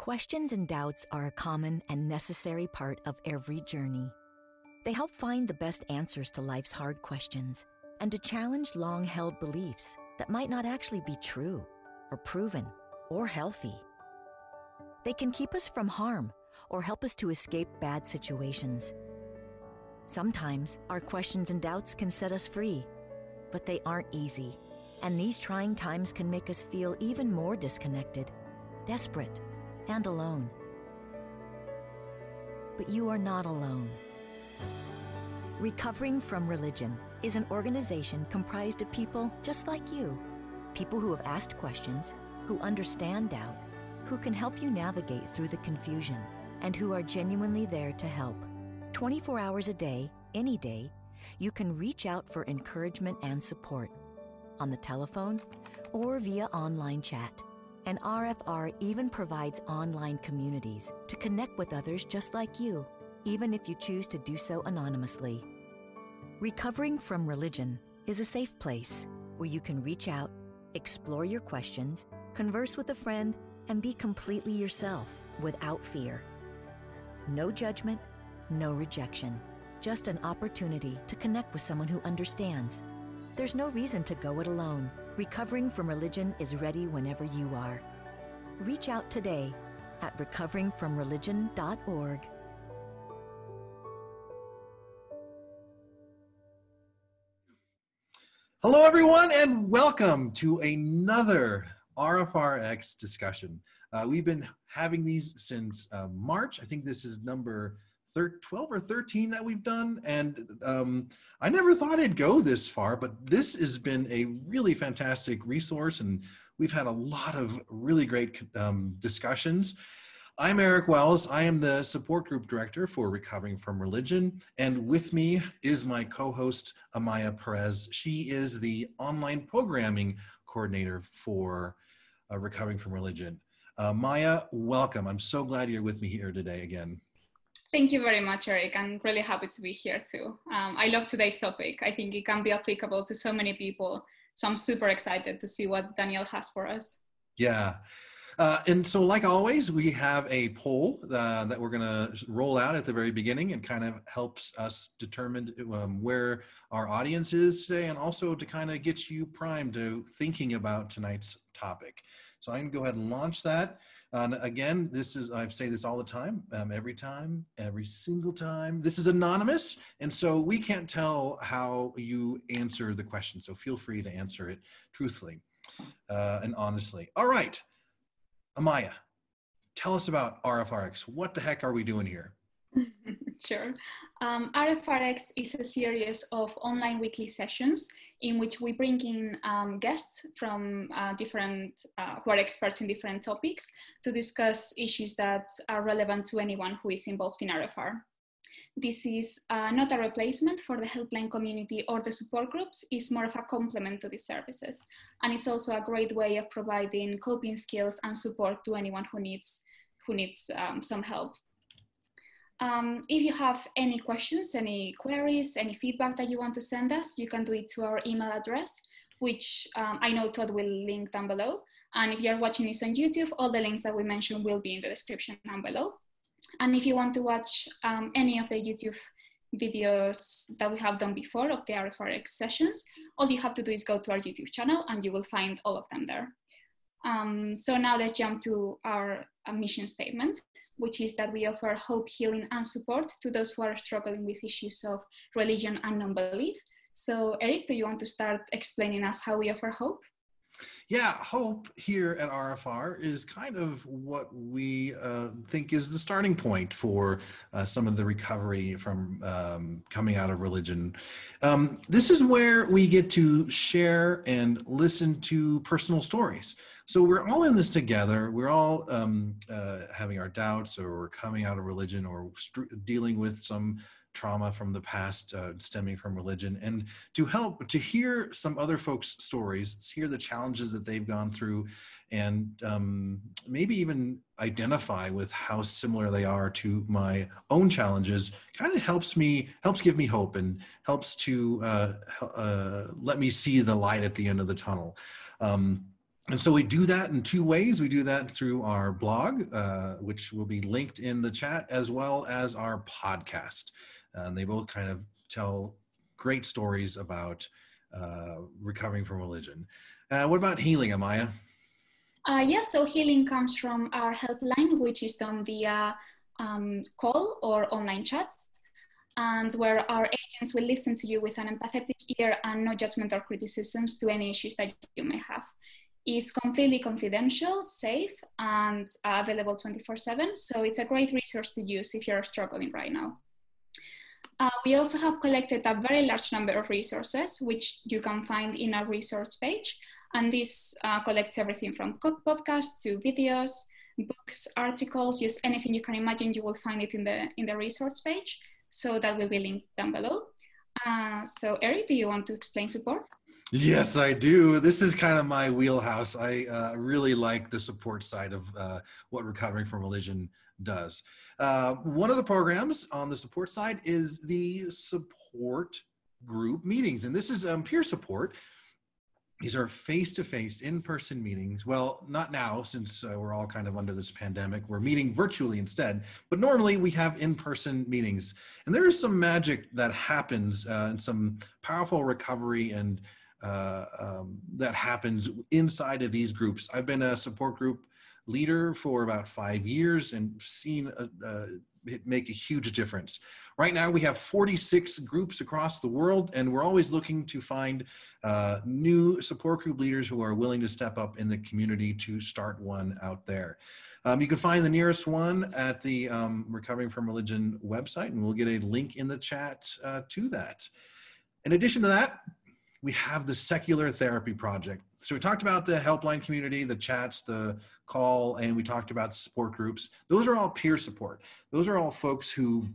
Questions and doubts are a common and necessary part of every journey. They help find the best answers to life's hard questions and to challenge long-held beliefs that might not actually be true or proven or healthy. They can keep us from harm or help us to escape bad situations. Sometimes our questions and doubts can set us free, but they aren't easy, and these trying times can make us feel even more disconnected, desperate, and alone. But you are not alone. Recovering from Religion is an organization comprised of people just like you, people who have asked questions, who understand doubt, who can help you navigate through the confusion, and who are genuinely there to help. 24 hours a day, any day, you can reach out for encouragement and support on the telephone or via online chat. And RfR even provides online communities to connect with others just like you, even if you choose to do so anonymously. Recovering from Religion is a safe place where you can reach out, explore your questions, converse with a friend, and be completely yourself without fear. No judgment, no rejection, just an opportunity to connect with someone who understands. There's no reason to go it alone. Recovering from Religion is ready whenever you are. Reach out today at recoveringfromreligion.org. Hello, everyone, and welcome to another RfRx discussion. We've been having these since March. I think this is number 12 or 13 that we've done, and I never thought it'd go this far, but this has been a really fantastic resource, and we've had a lot of really great discussions. I'm Eric Wells. I am the support group director for Recovering from Religion, and with me is my co-host, Amaya Perez. She is the online programming coordinator for Recovering from Religion. Maya, welcome. I'm so glad you're with me here today again. Thank you very much, Eric. I'm really happy to be here too. I love today's topic. I think it can be applicable to so many people. So I'm super excited to see what Danielle has for us. Yeah. And so like always, we have a poll that we're going to roll out at the very beginning and kind of helps us determine where our audience is today, and also to kind of get you primed to thinking about tonight's topic. So I'm going to go ahead and launch that. Again, I say this all the time, every single time. This is anonymous, and so we can't tell how you answer the question. So feel free to answer it truthfully and honestly. All right, Amaya, tell us about RfRx. What the heck are we doing here? Sure. RfRx is a series of online weekly sessions in which we bring in guests from who are experts in different topics to discuss issues that are relevant to anyone who is involved in RfR. This is not a replacement for the helpline community or the support groups. It's more of a complement to these services. And it's also a great way of providing coping skills and support to anyone who needs some help. If you have any questions, any queries, any feedback that you want to send us, you can do it to our email address, which I know Todd will link down below. And if you're watching this on YouTube, all the links that we mentioned will be in the description down below. And if you want to watch any of the YouTube videos that we have done before of the RfRx sessions, all you have to do is go to our YouTube channel and you will find all of them there. So now let's jump to our mission statement, which is that we offer hope, healing, and support to those who are struggling with issues of religion and non-belief. So Eric, do you want to start explaining us how we offer hope? Yeah, hope here at RfR is kind of what we think is the starting point for some of the recovery from coming out of religion. This is where we get to share and listen to personal stories. So we're all in this together. We're all having our doubts, or we're coming out of religion, or dealing with some trauma from the past stemming from religion, and to hear some other folks' stories, hear the challenges that they've gone through, and maybe even identify with how similar they are to my own challenges, kind of helps give me hope, and helps to let me see the light at the end of the tunnel. And so we do that in two ways. We do that through our blog, which will be linked in the chat, as well as our podcast. And they both kind of tell great stories about recovering from religion. What about healing, Amaya? Yes, so healing comes from our helpline, which is done via call or online chats, and where our agents will listen to you with an empathetic ear and no judgment or criticisms to any issues that you may have. It's completely confidential, safe, and available 24/7. So it's a great resource to use if you're struggling right now. We also have collected a very large number of resources, which you can find in our resource page. And this collects everything from podcasts to videos, books, articles, just anything you can imagine, you will find it in the resource page. So that will be linked down below. So Eric, do you want to explain support? Yes, I do. This is kind of my wheelhouse. I really like the support side of what recovering from religion does. One of the programs on the support side is the support group meetings. And this is peer support. These are face-to-face, in-person meetings. Well, not now, since we're all kind of under this pandemic. We're meeting virtually instead, but normally we have in-person meetings. And there is some magic that happens and some powerful recovery and that happens inside of these groups. I've been a support group leader for about 5 years and seen it make a huge difference. Right now we have 46 groups across the world, and we're always looking to find new support group leaders who are willing to step up in the community to start one out there. You can find the nearest one at the Recovering from Religion website, and we'll get a link in the chat to that. In addition to that, we have the Secular Therapy Project. So we talked about the helpline community, the chats, the call, and we talked about the support groups. Those are all peer support. Those are all folks who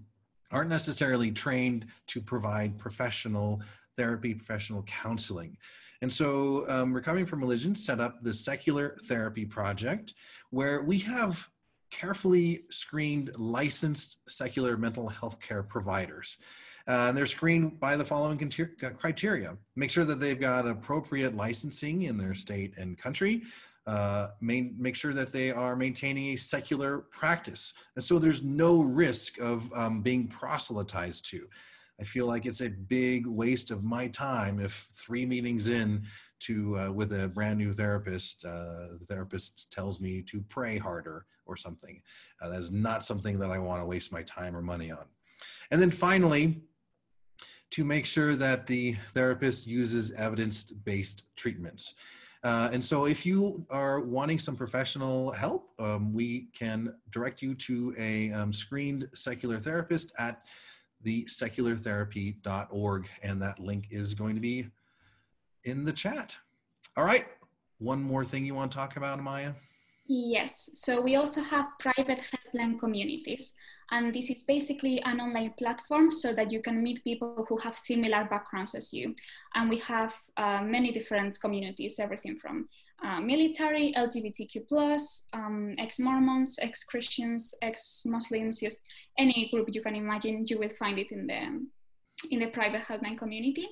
aren't necessarily trained to provide professional therapy, professional counseling. And so Recovering from Religion set up the Secular Therapy Project, where we have carefully screened licensed secular mental health care providers. And they're screened by the following criteria. Make sure that they've got appropriate licensing in their state and country. Make sure that they are maintaining a secular practice. And so there's no risk of being proselytized to. I feel like it's a big waste of my time if 3 meetings in to with a brand new therapist, the therapist tells me to pray harder or something. That is not something that I want to waste my time or money on. And then finally, to make sure that the therapist uses evidence-based treatments. And so if you are wanting some professional help, we can direct you to a screened secular therapist at theseculartherapy.org, and that link is going to be in the chat. All right, one more thing you want to talk about, Amaya? Yes, so we also have private helpline communities, and this is basically an online platform so that you can meet people who have similar backgrounds as you. And we have many different communities, everything from military, LGBTQ+, ex-Mormons, ex-Christians, ex-Muslims, just any group you can imagine, you will find it in the private helpline community.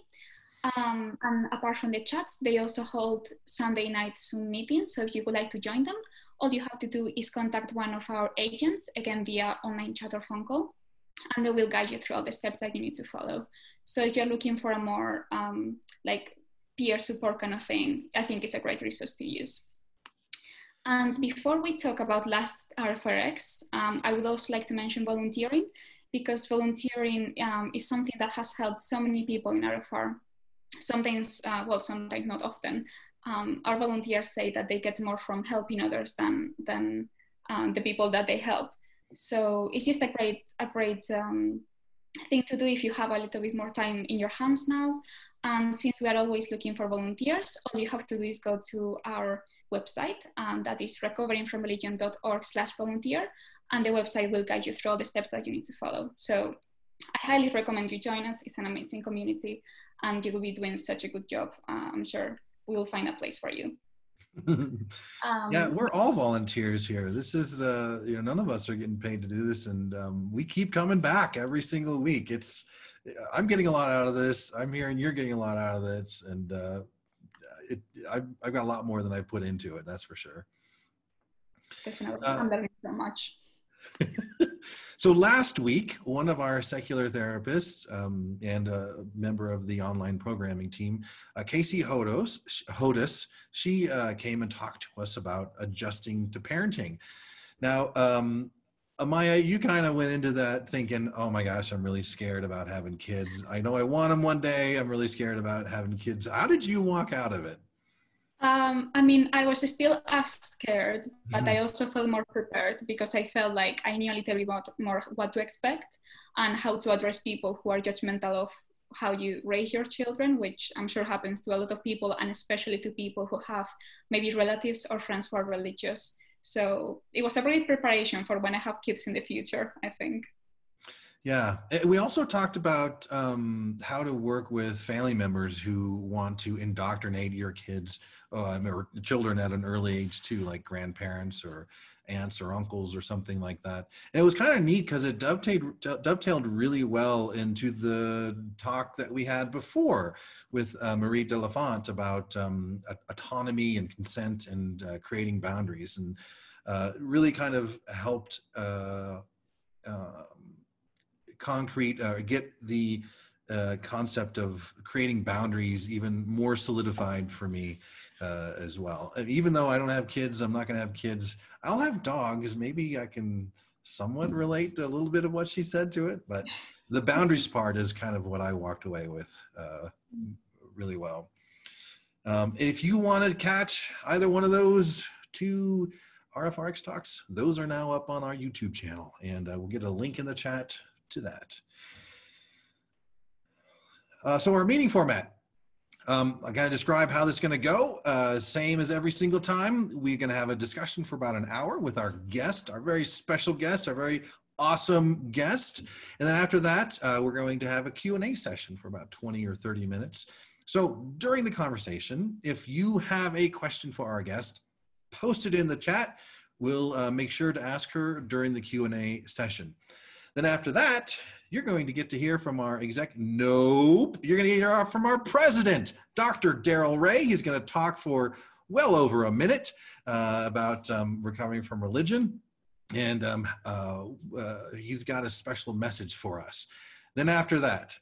And apart from the chats, they also hold Sunday night Zoom meetings. So if you would like to join them, all you have to do is contact one of our agents, again, via online chat or phone call, and they will guide you through all the steps that you need to follow. So if you're looking for a more like peer support kind of thing, I think it's a great resource to use. And before we talk about last RfRx, I would also like to mention volunteering, because volunteering is something that has helped so many people in RfR. Sometimes, well, sometimes not often, our volunteers say that they get more from helping others than the people that they help. So it's just a great thing to do if you have a little bit more time in your hands now. And since we are always looking for volunteers, all you have to do is go to our website, and that is recoveringfromreligion.org/volunteer, and the website will guide you through all the steps that you need to follow. So I highly recommend you join us. It's an amazing community, and you will be doing such a good job. I'm sure we will find a place for you. Yeah, we're all volunteers here. This is, none of us are getting paid to do this, and we keep coming back every single week. I'm getting a lot out of this. I'm hearing you're getting a lot out of this, and I've got a lot more than I put into it. That's for sure. Definitely. I'm learning so much. So last week, one of our secular therapists and a member of the online programming team, Casey Hodis, she came and talked to us about adjusting to parenting. Now, Amaya, you kind of went into that thinking, oh my gosh, I'm really scared about having kids. I know I want them one day. I'm really scared about having kids. How did you walk out of it? I mean, I was still as scared, but I also felt more prepared because I felt like I knew a little bit more what to expect and how to address people who are judgmental of how you raise your children, which I'm sure happens to a lot of people, and especially to people who have maybe relatives or friends who are religious. So it was a great preparation for when I have kids in the future, I think. Yeah. We also talked about how to work with family members who want to indoctrinate your kids or children at an early age too, like grandparents or aunts or uncles or something like that. And it was kind of neat because it dovetailed really well into the talk that we had before with Marie Delafont about autonomy and consent and creating boundaries, and really kind of helped get the concept of creating boundaries even more solidified for me as well. Even though I don't have kids, I'm not going to have kids. I'll have dogs. Maybe I can somewhat relate to a little bit of what she said to it, but the boundaries part is kind of what I walked away with really well. If you want to catch either one of those two RfRx talks, those are now up on our YouTube channel, and we'll get a link in the chat to that. So our meeting format, I'm going to describe how this is going to go. Same as every single time. We're going to have a discussion for about an hour with our guest, our very special guest, our very awesome guest. And then after that, we're going to have a Q&A session for about 20 or 30 minutes. So during the conversation, if you have a question for our guest, post it in the chat. We'll make sure to ask her during the Q&A session. Then after that, you're going to get to hear from our you're going to hear from our president, Dr. Darrel Ray. He's going to talk for well over a minute about recovering from religion. And he's got a special message for us. Then after that,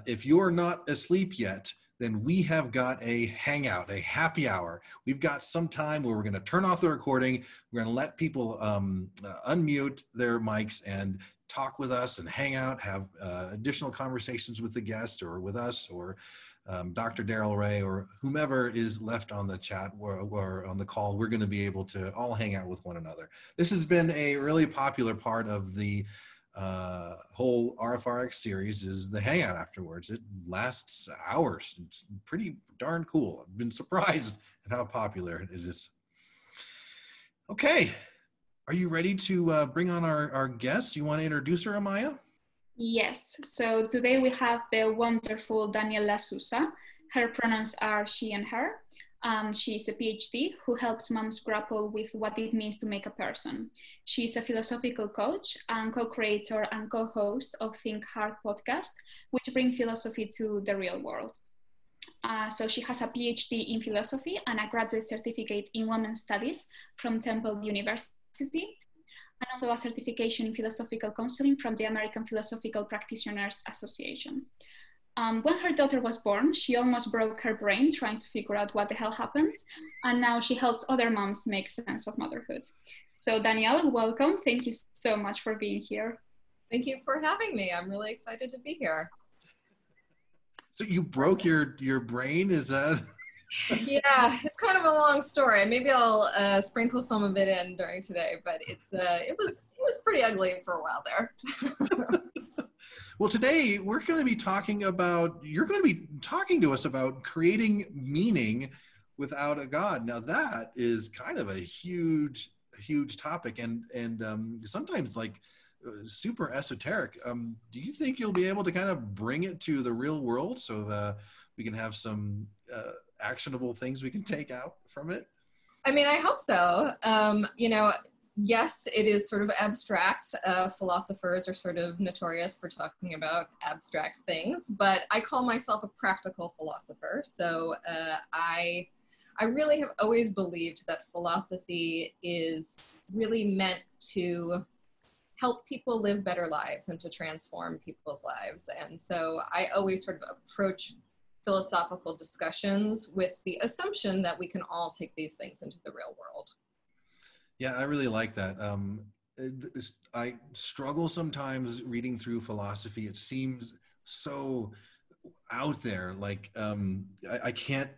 if you're not asleep yet, then we have got a hangout, a happy hour. We've got some time where we're going to turn off the recording. We're going to let people unmute their mics and talk with us and hang out, have additional conversations with the guest or with us or Dr. Darrel Ray or whomever is left on the chat or on the call. We're going to be able to all hang out with one another. This has been a really popular part of the whole RfRx series, is the hangout afterwards. It lasts hours. It's pretty darn cool. I've been surprised at how popular it is. Okay. Are you ready to bring on our guest? You want to introduce her, Amaya? Yes. So today we have the wonderful Danielle LaSusa. Her pronouns are she and her. She's a PhD who helps moms grapple with what it means to make a person. She's a philosophical coach and co-creator and co-host of Think Hard podcast, which bring philosophy to the real world. So she has a PhD in philosophy and a graduate certificate in women's studies from Temple University, and also a certification in philosophical counseling from the American Philosophical Practitioners Association. When her daughter was born, she almost broke her brain trying to figure out what the hell happened. And now she helps other moms make sense of motherhood. So Danielle, welcome. Thank you so much for being here. Thank you for having me. I'm really excited to be here. So you broke your brain, is that? Yeah, it's kind of a long story. Maybe I'll sprinkle some of it in during today, but it was pretty ugly for a while there. Well, today we're going to be talking about, you're going to be talking to us about creating meaning without a God. Now that is kind of a huge topic and sometimes like super esoteric. Do you think you'll be able to kind of bring it to the real world so we can have some actionable things we can take out from it? I mean, I hope so. You know, yes, it is sort of abstract. Philosophers are sort of notorious for talking about abstract things, but I call myself a practical philosopher. So I really have always believed that philosophy is really meant to help people live better lives and to transform people's lives. And so I always sort of approach philosophical discussions with the assumption that we can all take these things into the real world. Yeah, I really like that. I struggle sometimes reading through philosophy. It seems so out there. Like I can't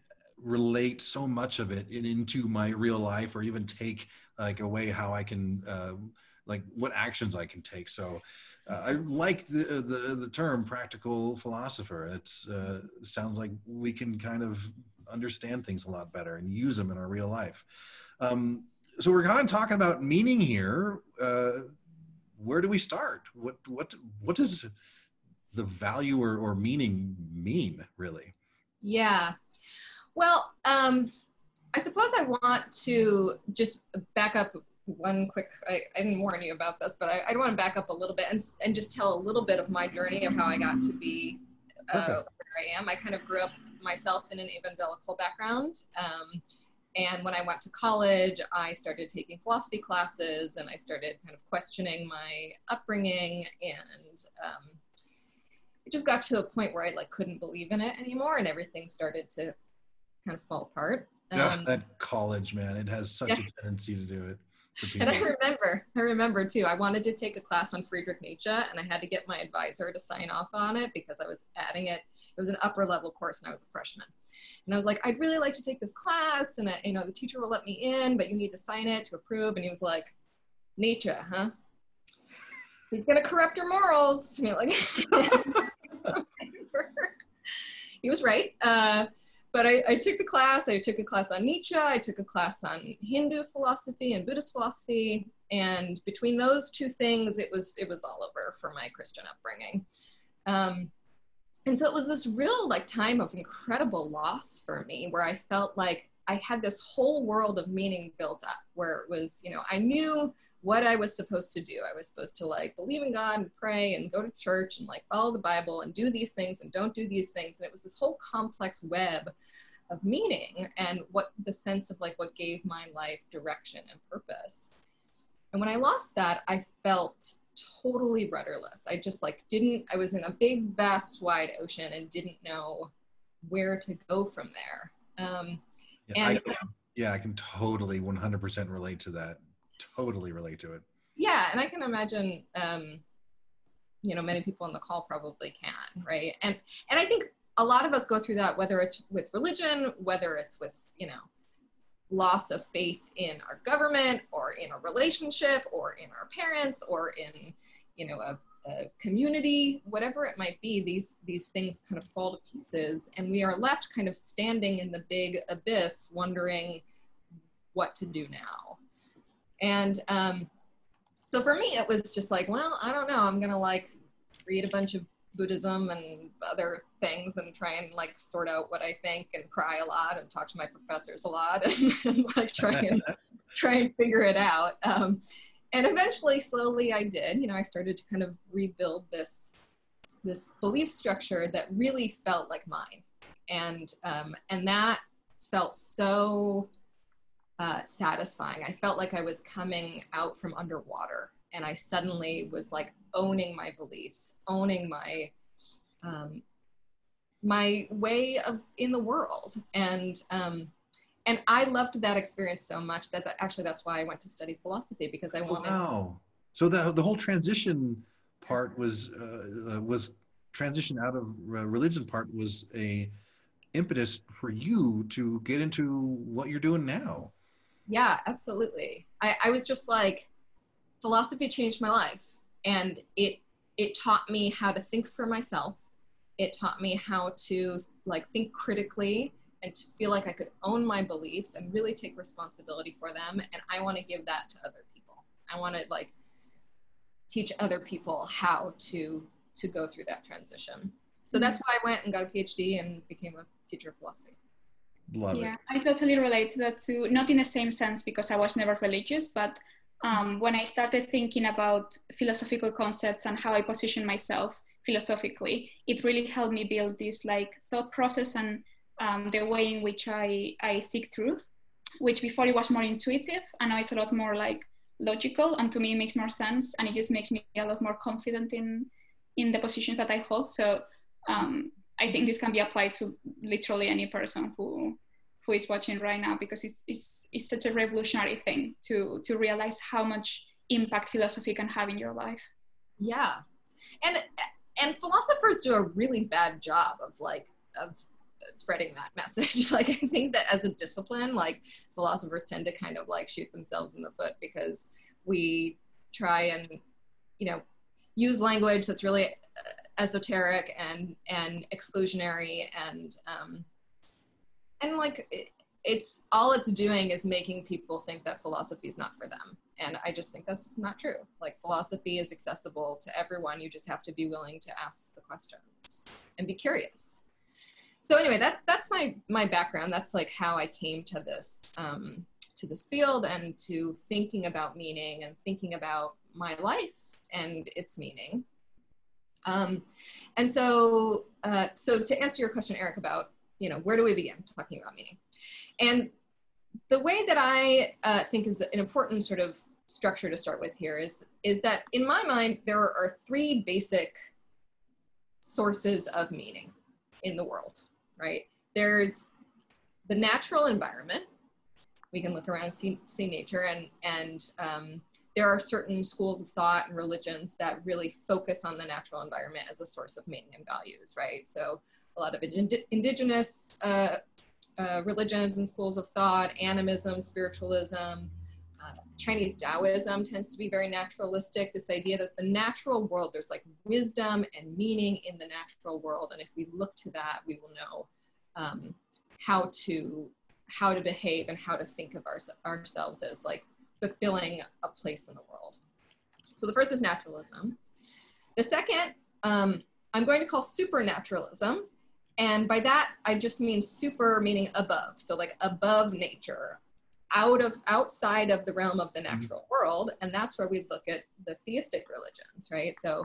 relate so much of it into my real life, or even take like away how I can like what actions I can take. So I like the term practical philosopher. It's sounds like we can kind of understand things a lot better and use them in our real life. So we're kind of talking about meaning here. Where do we start? What does the value or meaning mean, really? Yeah. Well, I suppose I want to just back up one quick, I didn't warn you about this, but I want to back up a little bit and just tell a little bit of my journey of how I got to be where I am. I kind of grew up myself in an evangelical background. And when I went to college, I started taking philosophy classes, and I started kind of questioning my upbringing, and it just got to a point where I like couldn't believe in it anymore, and everything started to kind of fall apart. That college, man, it has such a tendency to do it to people. And I remember too, I wanted to take a class on Friedrich Nietzsche, and I had to get my advisor to sign off on it because I was adding it. It was an upper level course, and I was a freshman. And I was like, I'd really like to take this class, and the teacher will let me in, but you need to sign it to approve. And he was like, Nietzsche, huh? He's gonna corrupt your morals. And you're like, he was right. But I took the class. I took a class on Nietzsche. I took a class on Hindu philosophy and Buddhist philosophy. And between those two things, it was all over for my Christian upbringing. And so it was this real like time of incredible loss for me, where I felt like I had this whole world of meaning built up, where it was, I knew what I was supposed to do. I was supposed to like believe in God and pray and go to church and like follow the Bible and do these things and don't do these things. And it was this whole complex web of meaning and what the sense of like what gave my life direction and purpose. And when I lost that, I felt totally rudderless. I just like I was in a big, vast, wide ocean and didn't know where to go from there. I can totally 100% relate to that. Totally relate to it. Yeah, and I can imagine, many people on the call probably can, right? And I think a lot of us go through that, whether it's with religion, whether it's with, loss of faith in our government, or in a relationship, or in our parents, or in, a community, whatever it might be. These things kind of fall to pieces, and we are left kind of standing in the big abyss, wondering what to do now. And so for me, it was just like, well, I don't know. I'm gonna like read a bunch of Buddhism and other things and try and like sort out what I think and cry a lot and talk to my professors a lot and like try and figure it out. And eventually, slowly I did. I started to kind of rebuild this belief structure that really felt like mine. And that felt so satisfying. I felt like I was coming out from underwater, and I suddenly was like owning my beliefs, owning my my way of in the world. And I loved that experience so much. That's why I went to study philosophy, because I wanted. Wow. So the whole transition part was transition out of religion part was a impetus for you to get into what you're doing now. Yeah, absolutely. I was just like, philosophy changed my life, and it taught me how to think for myself. It taught me how to like think critically and to feel like I could own my beliefs and really take responsibility for them. And I want to give that to other people. I want to like teach other people how to go through that transition. So that's why I went and got a PhD and became a teacher of philosophy. Love it. I totally relate to that too. Not in the same sense, because I was never religious, but when I started thinking about philosophical concepts and how I position myself philosophically, it really helped me build this like thought process and the way in which I seek truth, which before it was more intuitive, and now it's a lot more like logical, and to me it makes more sense, and it just makes me a lot more confident in the positions that I hold. So I think this can be applied to literally any person who is watching right now, because it's such a revolutionary thing to realize how much impact philosophy can have in your life. Yeah, and philosophers do a really bad job of spreading that message. Like, I think that as a discipline, like, philosophers tend to kind of like shoot themselves in the foot because we try and, you know, use language that's really esoteric and exclusionary, and like it's all it's doing is making people think that philosophy is not for them. And I just think that's not true. Like, philosophy is accessible to everyone. You just have to be willing to ask the questions and be curious. So anyway, that's my background. That's like how I came to this field and to thinking about meaning and thinking about my life and its meaning. And so to answer your question, Eric, about, you know, where do we begin talking about meaning? And the way that I think is an important sort of structure to start with here is that in my mind, there are three basic sources of meaning in the world, right? There's the natural environment. We can look around and see nature, and there are certain schools of thought and religions that really focus on the natural environment as a source of meaning and values, right? So a lot of indigenous religions and schools of thought, animism, spiritualism, Chinese Taoism tends to be very naturalistic. This idea that the natural world, there's like wisdom and meaning in the natural world, and if we look to that, we will know how to behave and how to think of ourselves as like fulfilling a place in the world. So the first is naturalism. The second, I'm going to call supernaturalism. And by that, I just mean super meaning above. So like above nature, outside of the realm of the natural world. And that's where we look at the theistic religions, right? So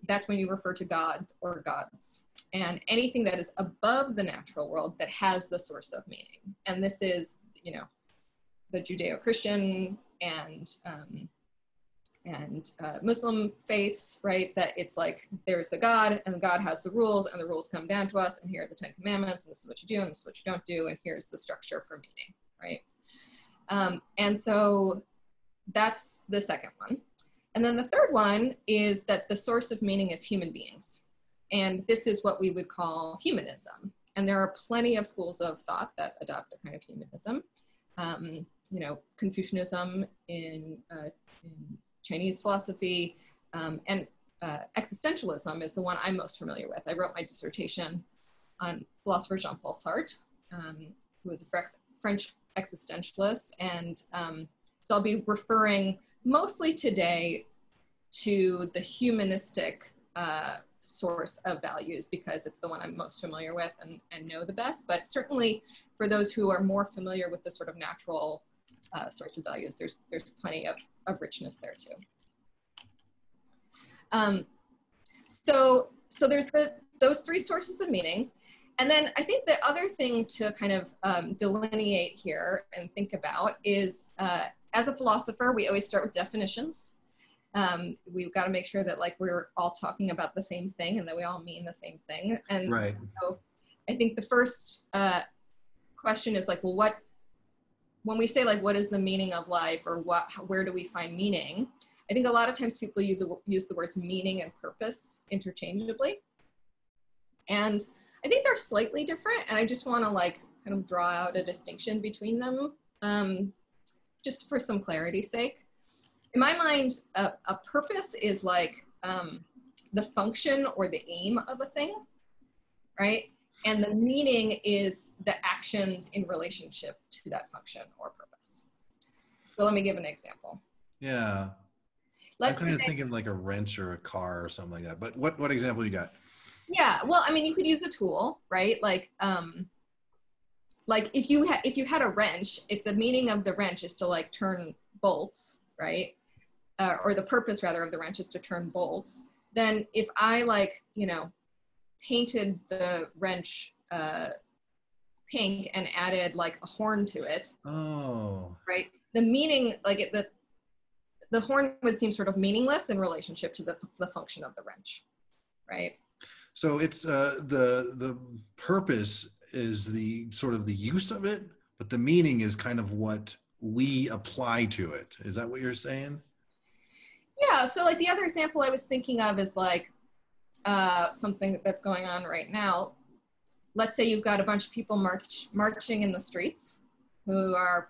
that's when you refer to God or gods, and anything that is above the natural world that has the source of meaning. And this is, you know, the Judeo-Christian and Muslim faiths, right? That it's like, there's the God, and the God has the rules, and the rules come down to us, and here are the 10 commandments, and this is what you do, and this is what you don't do, and here's the structure for meaning, right? And so that's the second one. And then the third one is that the source of meaning is human beings. And this is what we would call humanism. And there are plenty of schools of thought that adopt a kind of humanism. You know, Confucianism in Chinese philosophy, and existentialism is the one I'm most familiar with. I wrote my dissertation on philosopher Jean-Paul Sartre, who was a French existentialist. And so I'll be referring mostly today to the humanistic source of values because it's the one I'm most familiar with and know the best. But certainly for those who are more familiar with the sort of natural source of values, there's plenty of richness there too. So there's those three sources of meaning. And then I think the other thing to kind of delineate here and think about is, as a philosopher, we always start with definitions. We've got to make sure that like we're all talking about the same thing and that we all mean the same thing. And right. So I think the first question is like, well, when we say like, what is the meaning of life, or where do we find meaning? I think a lot of times people use the words meaning and purpose interchangeably. And I think they're slightly different. And I just want to like kind of draw out a distinction between them, just for some clarity's sake. In my mind, a purpose is like the function or the aim of a thing, right? And the meaning is the actions in relationship to that function or purpose. So let me give an example. Yeah. I'm kind of thinking like a wrench or a car or something like that. But what example you got? Yeah, well, I mean, you could use a tool, right? Like if you had a wrench, if the meaning of the wrench is to like turn bolts, right? Or the purpose rather of the wrench is to turn bolts, then if I like, you know, painted the wrench pink and added like a horn to it, right? The meaning, like the horn would seem sort of meaningless in relationship to the function of the wrench, right? So it's the purpose is the sort of the use of it, but the meaning is kind of what we apply to it. Is that what you're saying? Yeah, so like the other example I was thinking of is like something that's going on right now. Let's say you've got a bunch of people marching in the streets who are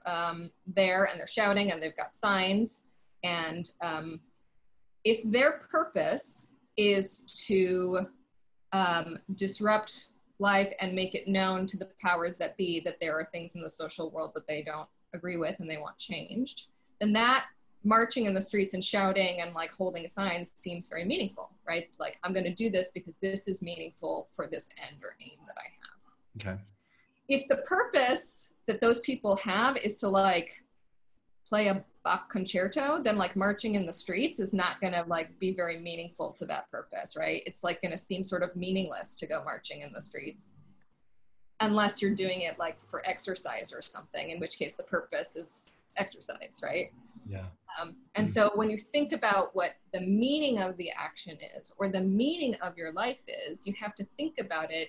there and they're shouting and they've got signs. And if their purpose is to disrupt life and make it known to the powers that be that there are things in the social world that they don't agree with and they want changed, then that marching in the streets and shouting and like holding signs seems very meaningful, right? Like, I'm going to do this because this is meaningful for this end or aim that I have. Okay. If the purpose that those people have is to like play a Bach concerto, then like marching in the streets is not going to like be very meaningful to that purpose, right? It's like going to seem sort of meaningless to go marching in the streets unless you're doing it like for exercise or something, in which case the purpose is exercise, right? Yeah. And so when you think about what the meaning of the action is or the meaning of your life is, you have to think about it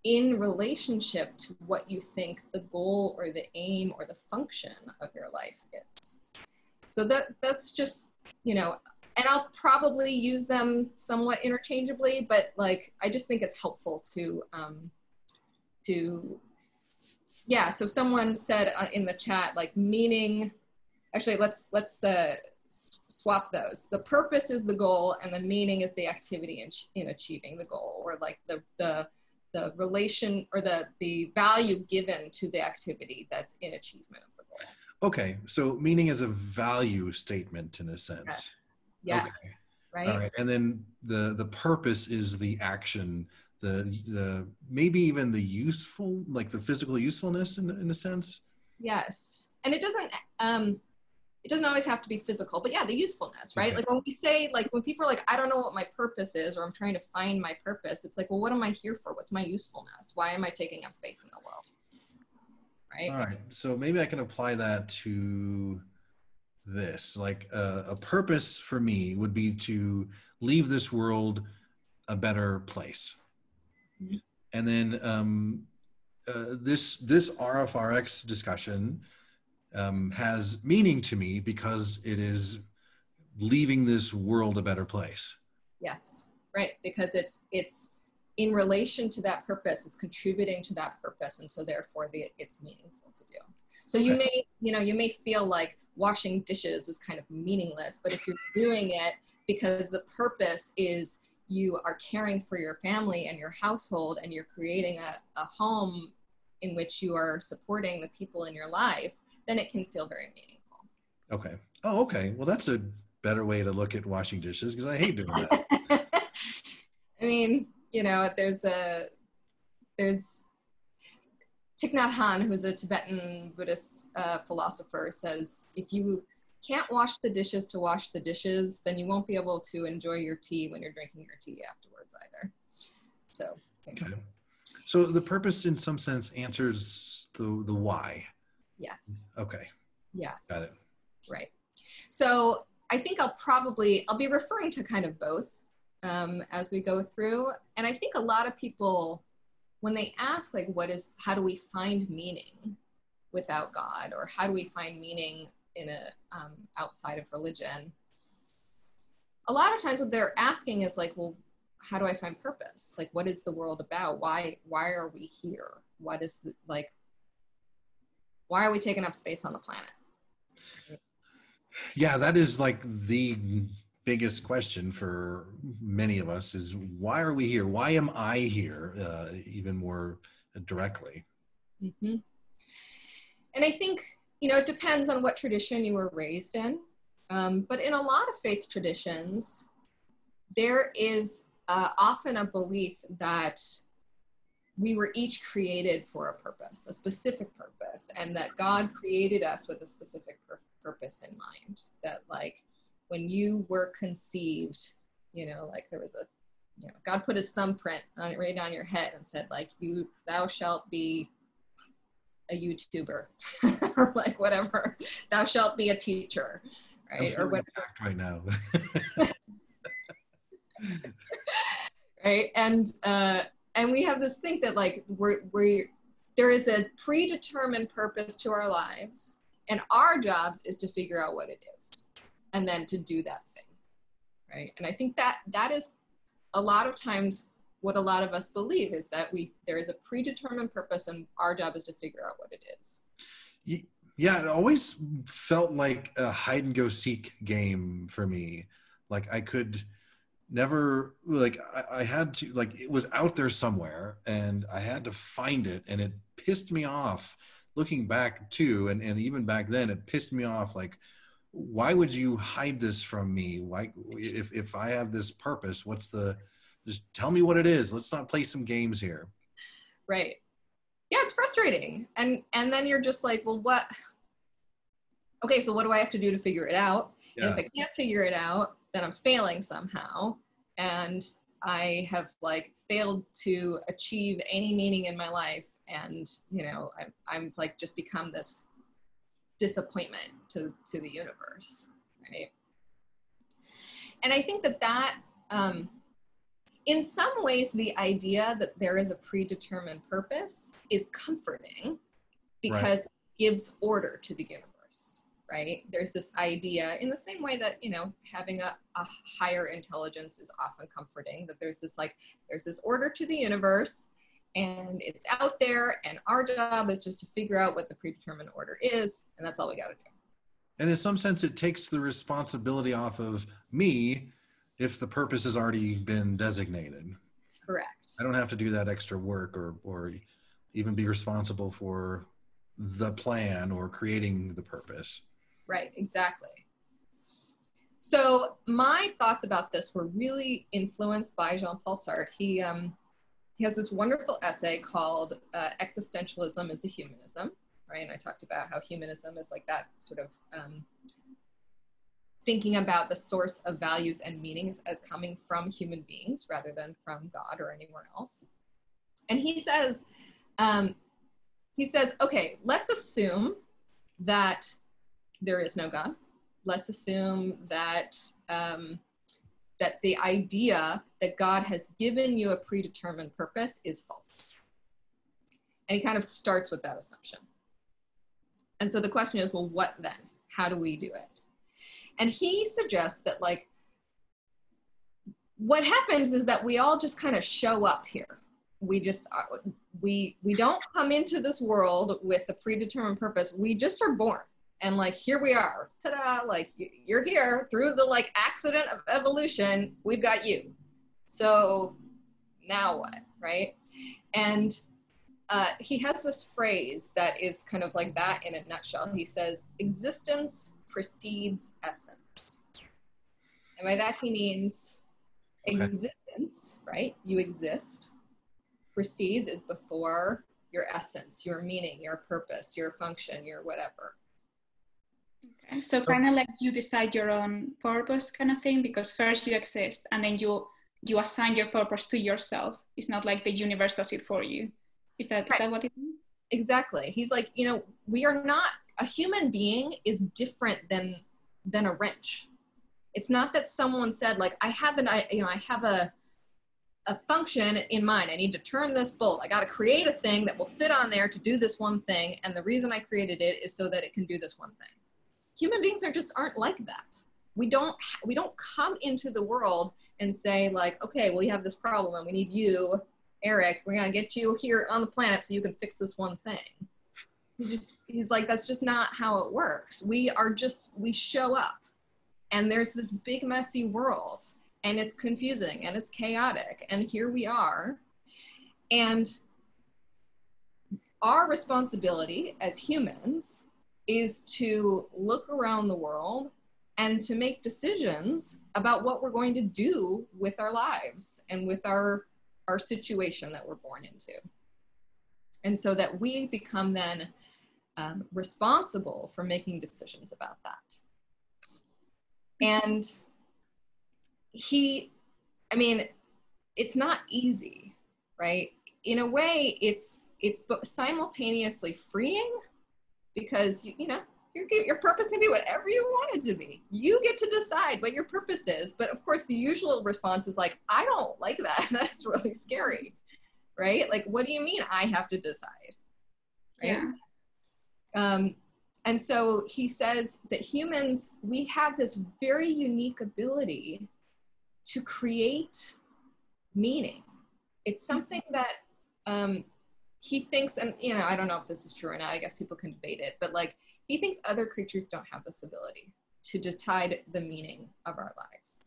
in relationship to what you think the goal or the aim or the function of your life is. So that's just, you know, and I'll probably use them somewhat interchangeably, but like, I just think it's helpful to yeah, so someone said in the chat, like meaning, actually, let's swap those. The purpose is the goal and the meaning is the activity in achieving the goal, or like the relation or the value given to the activity that's in achievement of the goal. Okay, so meaning is a value statement in a sense. Yeah. Okay. Right. All right, and then the purpose is the action, the maybe even the useful, like the physical usefulness in a sense. Yes, and it doesn't always have to be physical, but yeah, the usefulness, right? Okay. Like when we say, like when people are like, I don't know what my purpose is, or I'm trying to find my purpose, it's like, well, what am I here for? What's my usefulness? Why am I taking up space in the world? Right? All right, so maybe I can apply that to this. Like a purpose for me would be to leave this world a better place. Mm-hmm. And then this RfRx discussion has meaning to me because it is leaving this world a better place. Yes, right. Because it's in relation to that purpose, it's contributing to that purpose, and so therefore it's meaningful to do. So you may feel like washing dishes is kind of meaningless, but if you're doing it because the purpose is you are caring for your family and your household, and you're creating a home in which you are supporting the people in your life, then it can feel very meaningful. Okay. Oh, okay. Well, that's a better way to look at washing dishes, because I hate doing that. I mean, you know, there's Thich Nhat Hanh, who's a Tibetan Buddhist philosopher, says, if you can't wash the dishes to wash the dishes, then you won't be able to enjoy your tea when you're drinking your tea afterwards either. So, okay. So the purpose in some sense answers the why. Yes. Okay. Yes. Got it. Right. So I think I'll be referring to kind of both as we go through. And I think a lot of people, when they ask like, how do we find meaning without God? Or how do we find meaning in outside of religion? A lot of times what they're asking is like, well, how do I find purpose? Like, what is the world about? Why are we here? Why are we taking up space on the planet? Yeah, that is like the biggest question for many of us, is why are we here? Why am I here? Even more directly. Mm-hmm. And I think, you know, it depends on what tradition you were raised in. But in a lot of faith traditions, there is often a belief that we were each created for a purpose, a specific purpose, and that God created us with a specific purpose in mind. That like when you were conceived, you know, like there was a, you know, God put his thumbprint on it right on your head and said like, thou shalt be a YouTuber or like whatever, thou shalt be a teacher, right? I'm feeling attacked right now. Right. And we have this thing that like there is a predetermined purpose to our lives, and our jobs is to figure out what it is and then to do that thing. Right. And I think that is a lot of times what a lot of us believe, is that there is a predetermined purpose and our job is to figure out what it is. Yeah, it always felt like a hide and go seek game for me. Like I could never, like I had to, like it was out there somewhere and I had to find it, and it pissed me off looking back too. And even back then it pissed me off. Like, why would you hide this from me? Why, if I have this purpose, just tell me what it is. Let's not play some games here. Right. Yeah, it's frustrating. And then you're just like, well, okay, so what do I have to do to figure it out? Yeah. And if I can't figure it out, then I'm failing somehow. And I have like failed to achieve any meaning in my life. And, you know, I'm like just become this disappointment to the universe, right? And I think that in some ways, the idea that there is a predetermined purpose is comforting because it gives order to the universe, right? There's this idea, in the same way that, you know, having a higher intelligence is often comforting, that there's this order to the universe, and it's out there, and our job is just to figure out what the predetermined order is, and that's all we got to do. And in some sense, it takes the responsibility off of me if the purpose has already been designated. Correct. I don't have to do that extra work or even be responsible for the plan or creating the purpose. Right, exactly. So my thoughts about this were really influenced by Jean-Paul Sartre. He has this wonderful essay called Existentialism is a Humanism, right? And I talked about how humanism is like that sort of thinking about the source of values and meanings as coming from human beings rather than from God or anywhere else. And he says, okay, let's assume that there is no God. Let's assume that that the idea that God has given you a predetermined purpose is false. And he kind of starts with that assumption. And so the question is, well, what then? How do we do it? And he suggests that, like, what happens is that we all just kind of show up here. We just, we don't come into this world with a predetermined purpose. We just are born. And like, here we are, ta-da, like you're here through the like accident of evolution, we've got you. So now what, right? And he has this phrase that is kind of like that in a nutshell. He says, existence precedes essence. And by that he means existence, right? You exist. Precedes is before your essence, your meaning, your purpose, your function, your whatever. Okay. So kind of like you decide your own purpose kind of thing, because first you exist and then you assign your purpose to yourself. It's not like the universe does it for you. Is that what it means? Exactly. He's like, you know, we are not, a human being is different than a wrench. It's not that someone said like, I have a function in mind. I need to turn this bolt. I got to create a thing that will fit on there to do this one thing. And the reason I created it is so that it can do this one thing. Human beings aren't like that. We don't come into the world and say like, okay, well, you have this problem and we need you, Eric, we're going to get you here on the planet so you can fix this one thing. He's like, that's just not how it works. We show up and there's this big messy world and it's confusing and it's chaotic and here we are. And our responsibility as humans is to look around the world and to make decisions about what we're going to do with our lives and with our situation that we're born into. And so that we become then responsible for making decisions about that. And I mean, it's not easy, right? In a way, it's simultaneously freeing, because your purpose can be whatever you want it to be. You get to decide what your purpose is. But of course, the usual response is like, I don't like that. That's really scary, right? Like, what do you mean I have to decide, right? Yeah. And so he says that humans, we have this very unique ability to create meaning. It's something that he thinks, and I don't know if this is true or not, I guess people can debate it, but like, he thinks other creatures don't have this ability to decide the meaning of our lives.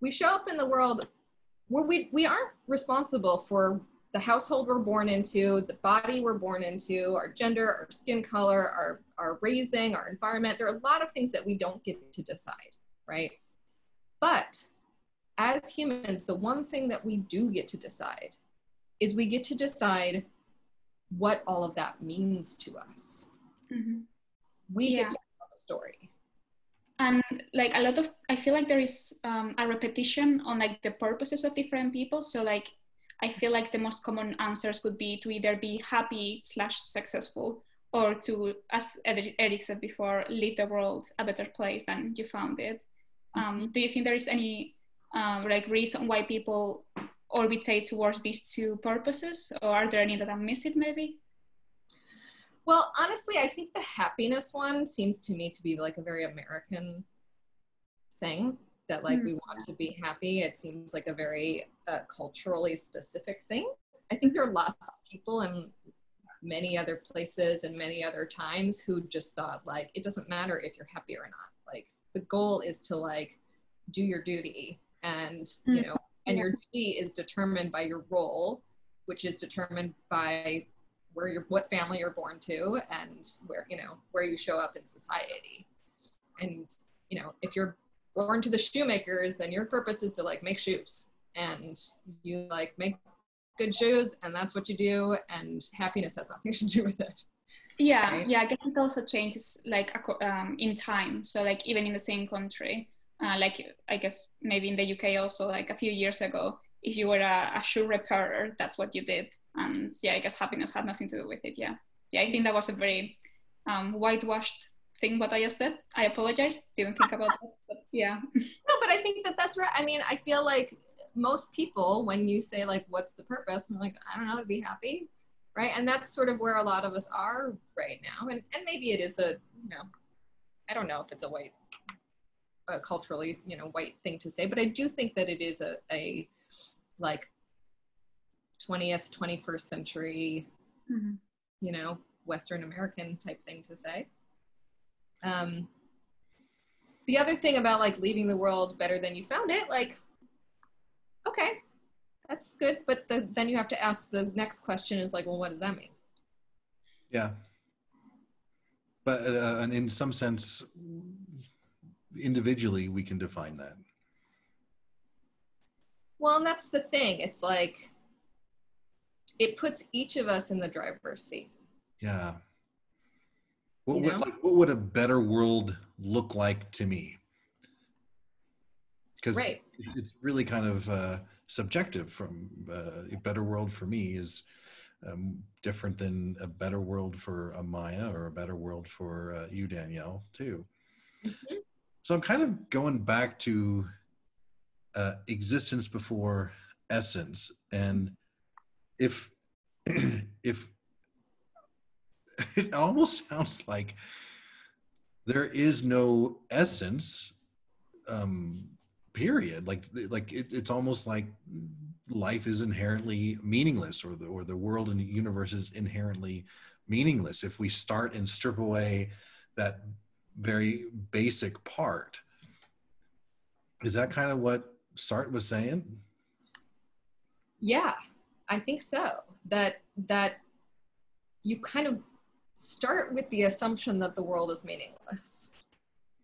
We show up in the world where we aren't responsible for the household we're born into, the body we're born into, our gender, our skin color, our raising, our environment. There are a lot of things that we don't get to decide, right? But as humans, the one thing that we do get to decide is we get to decide what all of that means to us. Mm-hmm. We get to tell a story. And like I feel like there is a repetition on like the purposes of different people. So like, I feel like the most common answers could be to either be happy / successful, or to, as Eric said before, leave the world a better place than you found it. Do you think there is any like reason why people orbitate towards these two purposes, or are there any that I'm missing maybe? Well, honestly, I think the happiness one seems to me to be like a very American thing, that like we want to be happy. It seems like a very culturally specific thing. I think there are lots of people in many other places and many other times who just thought like, it doesn't matter if you're happy or not. Like, the goal is to like do your duty, and and your duty is determined by your role, which is determined by what family you're born to, and where you show up in society. And if you're born to the shoemakers, then your purpose is to like make shoes, and you like make good shoes, and that's what you do, and happiness has nothing to do with it. Yeah, right? Yeah, I guess it also changes like in time. So like even in the same country, like I guess maybe in the UK also, like a few years ago, if you were a shoe repairer, that's what you did. And yeah, I guess happiness had nothing to do with it. Yeah, I think that was a very whitewashed thing what I just said. I apologize, didn't think about that, but yeah. No, but I think that's right. I mean, I feel like most people, when you say like, what's the purpose? And they're like, I don't know, to be happy, right? And that's sort of where a lot of us are right now. And maybe it is I don't know if it's a culturally, white thing to say, but I do think that it is a like 20th, 21st century, Western American type thing to say. The other thing about like leaving the world better than you found it, like, okay, that's good. But then you have to ask the next question is like, well, what does that mean? Yeah. But and in some sense, individually, we can define that. Well, and that's the thing. It's like, it puts each of us in the driver's seat. Yeah. What would a better world look like to me? Because it's really kind of subjective. From a better world for me is different than a better world for Amaya, or a better world for you, Danielle, too. Mm-hmm. So I'm kind of going back to existence before essence, and if it almost sounds like there is no essence, period. Like it's almost like life is inherently meaningless, or the world and the universe is inherently meaningless if we start and strip away that very basic part. Is that kind of what Sartre was saying? Yeah, I think so. That you kind of start with the assumption that the world is meaningless,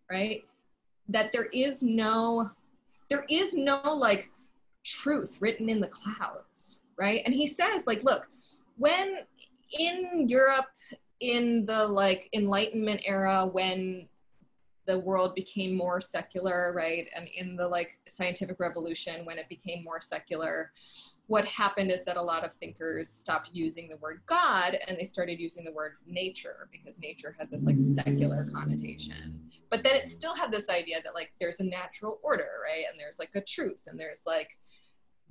right? That there is no like truth written in the clouds, right? And he says like, look, when in Europe, in the like Enlightenment era, when the world became more secular, right? And in the like scientific revolution, when it became more secular, what happened is that a lot of thinkers stopped using the word God and they started using the word nature, because nature had this like secular connotation. But then it still had this idea that like there's a natural order, right? And there's like a truth, and there's like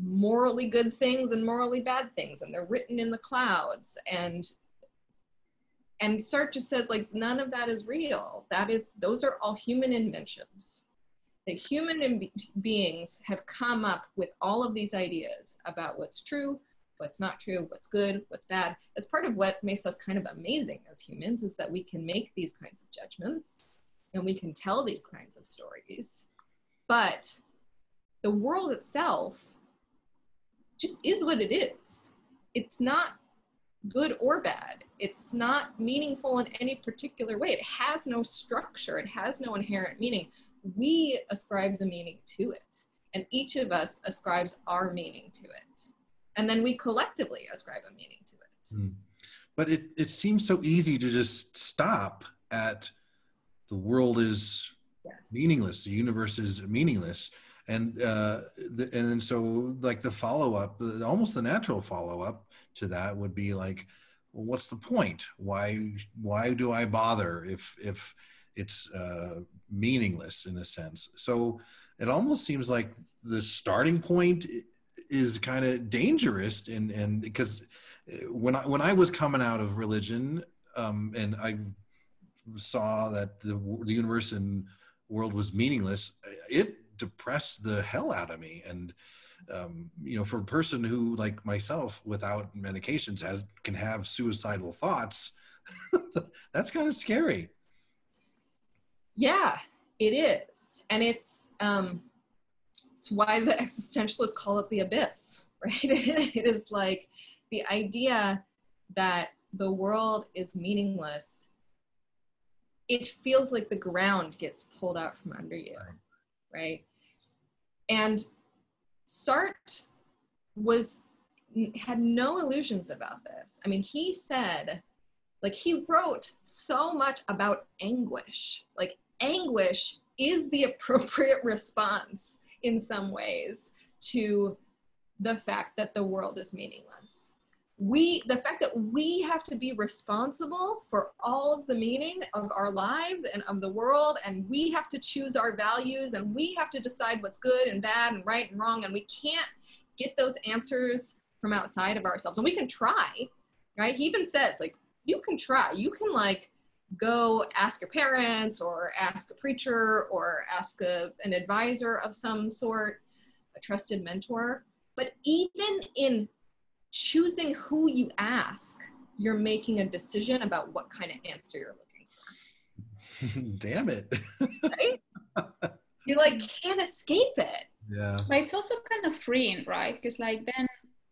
morally good things and morally bad things, and they're written in the clouds. And Sartre just says like none of that is real. Those are all human inventions. The human beings have come up with all of these ideas about what's true, what's not true, what's good, what's bad. That's part of what makes us kind of amazing as humans, is that we can make these kinds of judgments and we can tell these kinds of stories. But the world itself just is what it is. It's not good or bad. It's not meaningful in any particular way. It has no structure. It has no inherent meaning. We ascribe the meaning to it, and each of us ascribes our meaning to it, and then we collectively ascribe a meaning to it. But it seems so easy to just stop at the world is meaningless, the universe is meaningless, and then so like the follow-up, almost the natural follow-up to that would be like, well, what's the point? Why do I bother if it's meaningless in a sense? So it almost seems like the starting point is kind of dangerous, and because when I was coming out of religion, and I saw that the universe and world was meaningless, it depressed the hell out of me. And for a person who like myself without medications can have suicidal thoughts, that's kind of scary. Yeah, it is. And it's why the existentialists call it the abyss, right? It is like the idea that the world is meaningless. It feels like the ground gets pulled out from under you, right? And Sartre had no illusions about this. I mean, he said, like, he wrote so much about anguish. Like, anguish is the appropriate response in some ways to the fact that the world is meaningless. The fact that we have to be responsible for all of the meaning of our lives and of the world, and we have to choose our values, and we have to decide what's good and bad and right and wrong, and we can't get those answers from outside of ourselves. And we can try, right? He even says, like, you can try. You can, like, go ask your parents or ask a preacher or ask an advisor of some sort, a trusted mentor. But even in choosing who you ask, you're making a decision about what kind of answer you're looking for. Damn it. Right? You like can't escape it. Yeah. But it's also kind of freeing, right? Because like then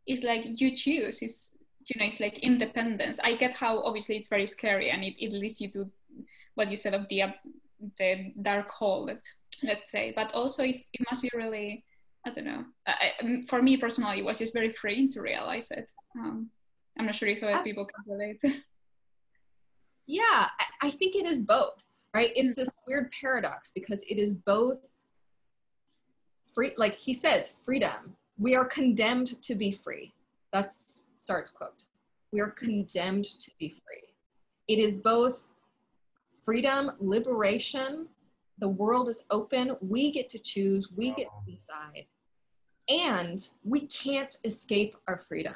it's like you choose. It's it's like independence. I get how obviously it's very scary, and it leads you to what you said of the dark hole, let's say. But also it must be really, I don't know. For me personally, it was just very freeing to realize it. I'm not sure if other people can relate. Yeah, I think it is both, right? It's this weird paradox, because it is both free, like he says, freedom. We are condemned to be free. That's Sartre's quote. We are condemned to be free. It is both freedom, liberation. The world is open. We get to choose. We get to decide. And we can't escape our freedom.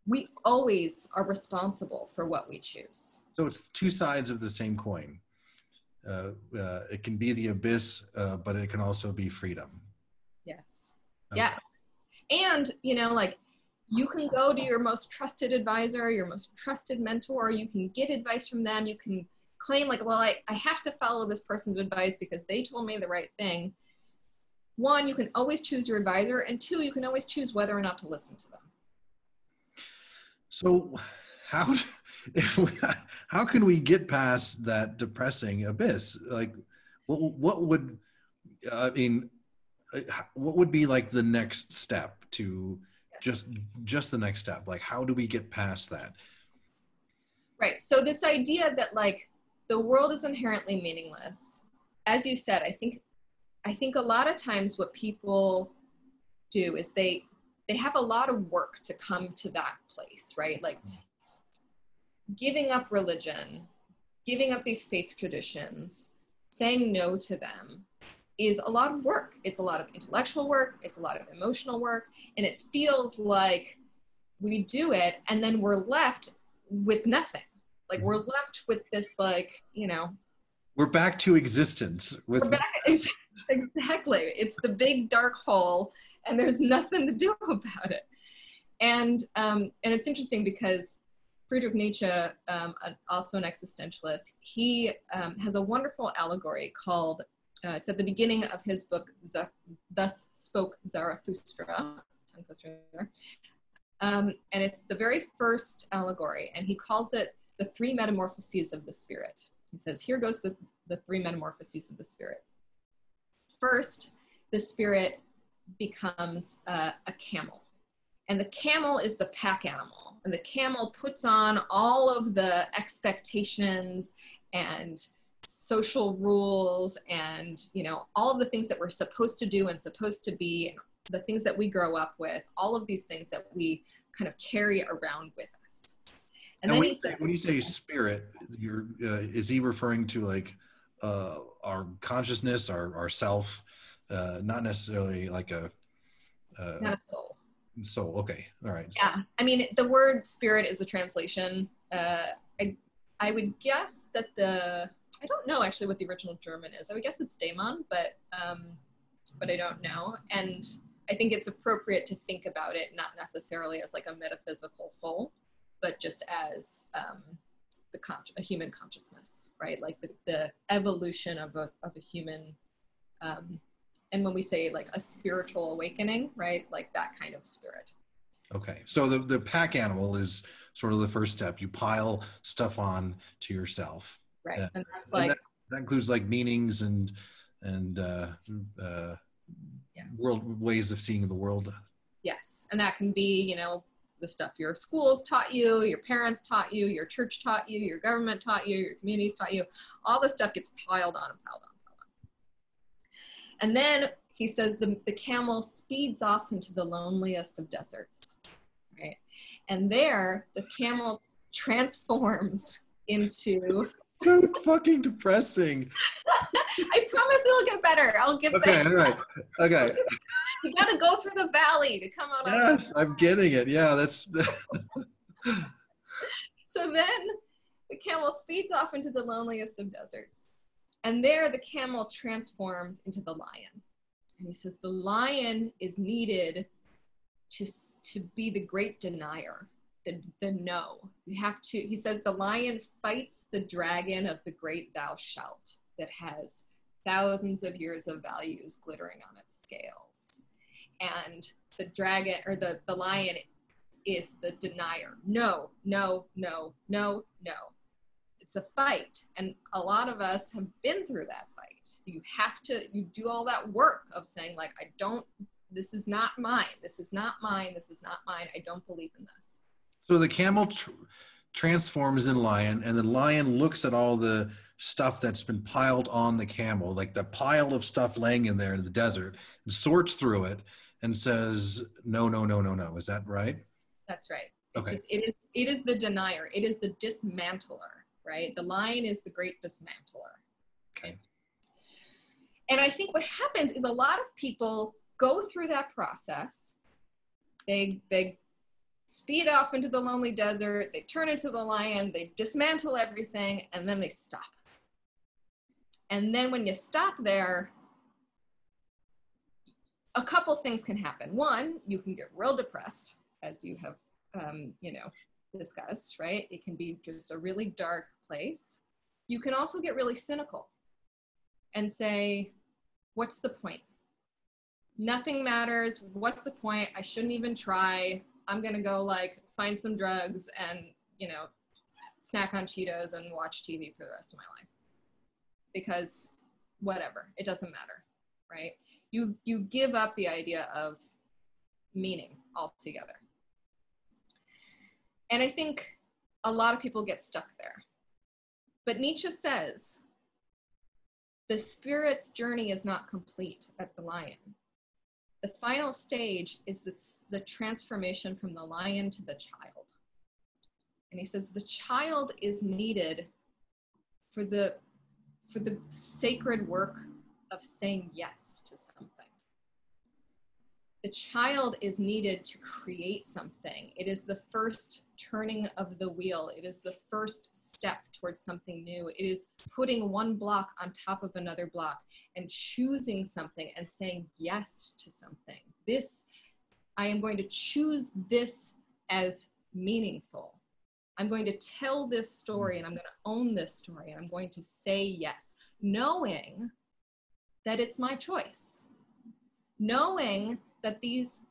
We always are responsible for what we choose. So it's two sides of the same coin. It can be the abyss, but it can also be freedom. Yes. Okay. Yes. And, like, you can go to your most trusted advisor, your most trusted mentor. You can get advice from them. You can claim, like, well, I have to follow this person's advice because they told me the right thing. One, you can always choose your advisor. And two, you can always choose whether or not to listen to them. So how can we get past that depressing abyss? Like, what would be like the next step to just the next step? Like, how do we get past that? Right. So this idea that like the world is inherently meaningless, as you said, I think a lot of times what people do is they have a lot of work to come to that place, right? Like giving up religion, giving up these faith traditions, saying no to them is a lot of work. It's a lot of intellectual work. It's a lot of emotional work. And it feels like we do it and then we're left with nothing. Like we're left with this, like, you know, we're back to existence. Exactly. It's the big dark hole and there's nothing to do about it. And it's interesting because Friedrich Nietzsche, also an existentialist, he has a wonderful allegory called, it's at the beginning of his book, Thus Spoke Zarathustra, and it's the very first allegory, and he calls it the three metamorphoses of the spirit. He says, here goes the three metamorphoses of the spirit. First, the spirit becomes a camel, and the camel is the pack animal, and the camel puts on all of the expectations and social rules and, you know, all of the things that we're supposed to do and supposed to be, and the things that we grow up with, all of these things that we kind of carry around with us. And then when you say spirit, is he referring to like our consciousness, our self, not necessarily like not a soul. Soul, okay, all right. Yeah, I mean, the word spirit is a translation. I would guess that I don't know actually what the original German is. I would guess it's Daemon, but I don't know. And I think it's appropriate to think about it not necessarily as like a metaphysical soul, but just as a human consciousness, right? Like the evolution of a human, and when we say like a spiritual awakening, right? Like that kind of spirit. Okay, so the pack animal is sort of the first step. You pile stuff on to yourself. Right, and that's like... that includes like meanings and world ways of seeing the world. Yes, and that can be, you know, the stuff your schools taught you, your parents taught you, your church taught you, your government taught you, your communities taught you. All this stuff gets piled on and piled on and piled on. And then he says the camel speeds off into the loneliest of deserts, right? And there, the camel transforms into... So fucking depressing. I promise it'll get better. I'll get okay, better. All right. Okay. You gotta go through the valley to come out. Yes, I'm getting it. Yeah, that's... So then the camel speeds off into the loneliest of deserts. And there the camel transforms into the lion. And he says the lion is needed to be the great denier. The no. You have to, he says the lion fights the dragon of the great thou shalt that has thousands of years of values glittering on its scales. And the dragon, or the lion, is the denier. No, no, no, no, no. It's a fight. And a lot of us have been through that fight. You do all that work of saying like, this is not mine. This is not mine. This is not mine. I don't believe in this. So the camel transforms in lion, and the lion looks at all the stuff that's been piled on the camel, like the pile of stuff laying in there in the desert, and sorts through it and says, no, no, no, no, no. Is that right? That's right. Okay. It is the denier. It is the dismantler, right? The lion is the great dismantler. Okay. And I think what happens is a lot of people go through that process. They speed off into the lonely desert, they turn into the lion, they dismantle everything, and then they stop. And then when you stop there, a couple things can happen. One, you can get real depressed, as you have, discussed, right? It can be just a really dark place. You can also get really cynical and say, what's the point? Nothing matters. What's the point? I shouldn't even try. I'm going to go like find some drugs and, snack on Cheetos and watch TV for the rest of my life. Because whatever, it doesn't matter, right? You give up the idea of meaning altogether. And I think a lot of people get stuck there. But Nietzsche says, the spirit's journey is not complete at the lion. The final stage is the transformation from the lion to the child. And he says the child is needed for the sacred work of saying yes to something. The child is needed to create something. It is the first turning of the wheel. It is the first step towards something new. It is putting one block on top of another block and choosing something and saying yes to something. This, I am going to choose this as meaningful. I'm going to tell this story and I'm going to own this story and I'm going to say yes, knowing that it's my choice, knowing that these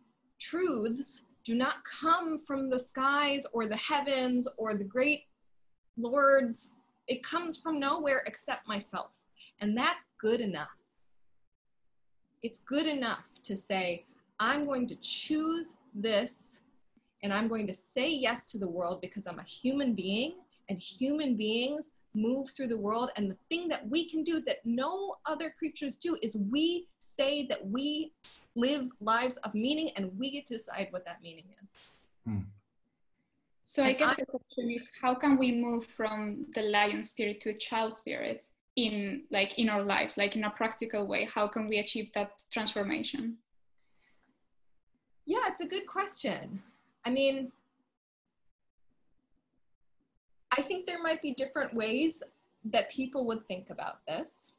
truths do not come from the skies or the heavens or the great lords. It comes from nowhere except myself. And that's good enough. It's good enough to say, I'm going to choose this and I'm going to say yes to the world because I'm a human being and human beings move through the world. And the thing that we can do that no other creatures do is we say that we live lives of meaning and we get to decide what that meaning is. So I guess the question is, how can we move from the lion spirit to a child spirit in our lives, like in a practical way? How can we achieve that transformation? Yeah, it's a good question. I mean, I think there might be different ways that people would think about this.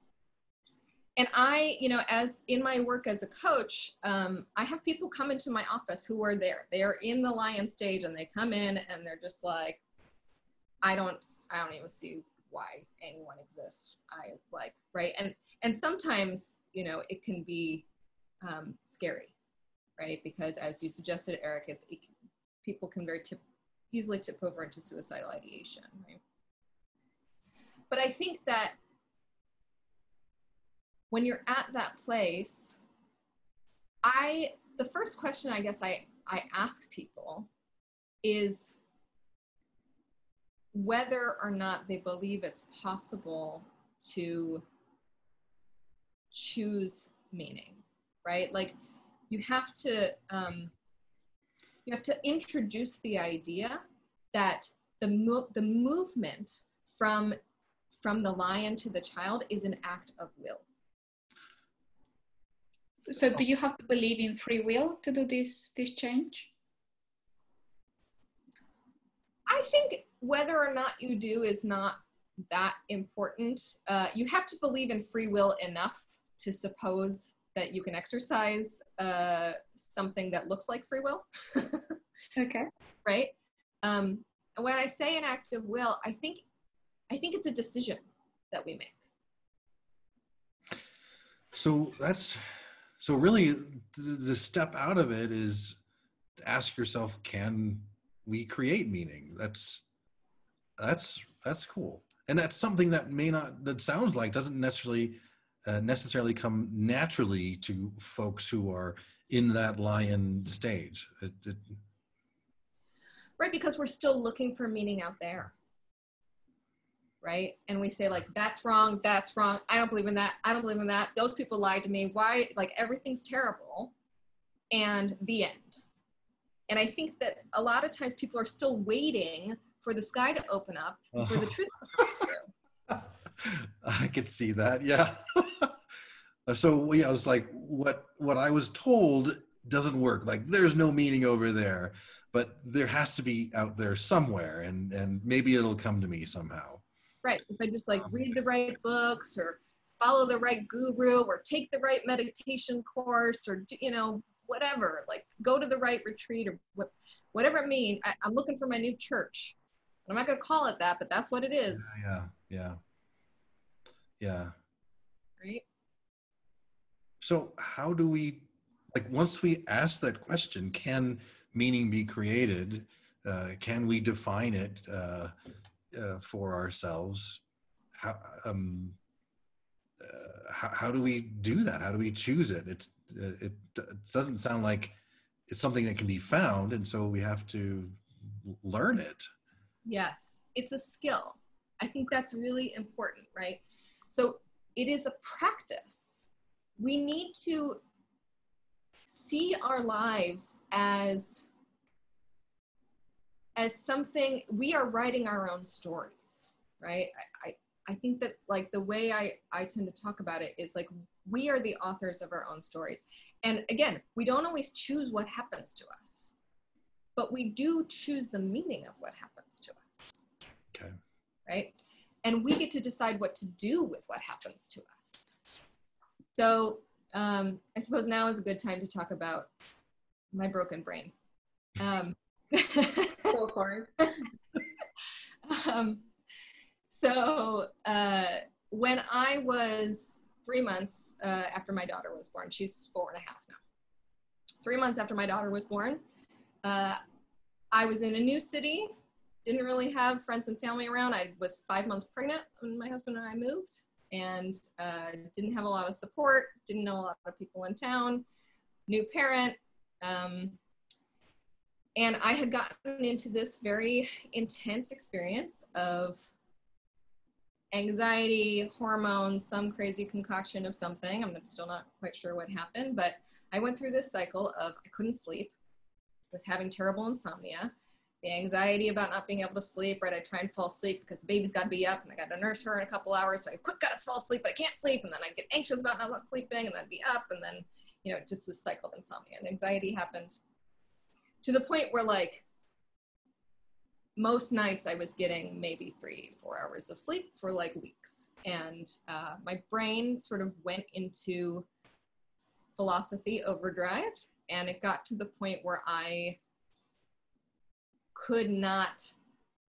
And I, as in my work as a coach, I have people come into my office who are there. They are in the lion stage and they come in and they're just like, I don't even see why anyone exists. Right. And sometimes, it can be scary, right? Because as you suggested, Eric, people can easily tip over into suicidal ideation, right? But I think that when you're at that place, the first question I guess I ask people is whether or not they believe it's possible to choose meaning, right? Like you have to introduce the idea that the movement from the lion to the child is an act of will. So do you have to believe in free will to do this change? I think whether or not you do is not that important. You have to believe in free will enough to suppose that you can exercise something that looks like free will. Okay. Right? When I say an act of will, I think it's a decision that we make. So really the step out of it is to ask yourself, can we create meaning? That's cool. And that's something that sounds like doesn't necessarily come naturally to folks who are in that lion stage. Right, because we're still looking for meaning out there. Right? And we say like, that's wrong. I don't believe in that. Those people lied to me. Why? Like everything's terrible. And the end. And I think that a lot of times people are still waiting for the sky to open up for the truth to come through. I could see that. Yeah. So yeah, I was like, what I was told doesn't work. Like there's no meaning over there, but there has to be out there somewhere and maybe it'll come to me somehow. Right. If I just read the right books or follow the right guru or take the right meditation course or, whatever, like go to the right retreat or whatever it means. I'm looking for my new church. I'm not going to call it that, but that's what it is. Yeah. Right. So how do we, once we ask that question, can meaning be created? Can we define it for ourselves? How do we do that? How do we choose it? It doesn't sound like it's something that can be found, and so we have to learn it. Yes, it's a skill. I think that's really important, right? So it is a practice. We need to see our lives as something, we are writing our own stories, right? I think that like the way I tend to talk about it is like, we are the authors of our own stories. And again, we don't always choose what happens to us, but we do choose the meaning of what happens to us. Okay. Right? And we get to decide what to do with what happens to us. So I suppose now is a good time to talk about my broken brain. Go for it. So when I was 3 months after my daughter was born, she's 4.5 now. 3 months after my daughter was born, I was in a new city, didn't really have friends and family around. I was 5 months pregnant when my husband and I moved, and didn't have a lot of support, didn't know a lot of people in town, new parent. And I had gotten into this very intense experience of anxiety, hormones, some crazy concoction of something. I'm still not quite sure what happened, but I went through this cycle of I couldn't sleep, was having terrible insomnia, the anxiety about not being able to sleep, right? I try and fall asleep because the baby's got to be up and I got to nurse her in a couple hours. So I quick got to fall asleep, but I can't sleep. And then I get anxious about not sleeping and then be up. And then, you know, just this cycle of insomnia and anxiety happened to the point where like most nights I was getting maybe 3-4 hours of sleep for like weeks. And my brain sort of went into philosophy overdrive. And it got to the point where I could not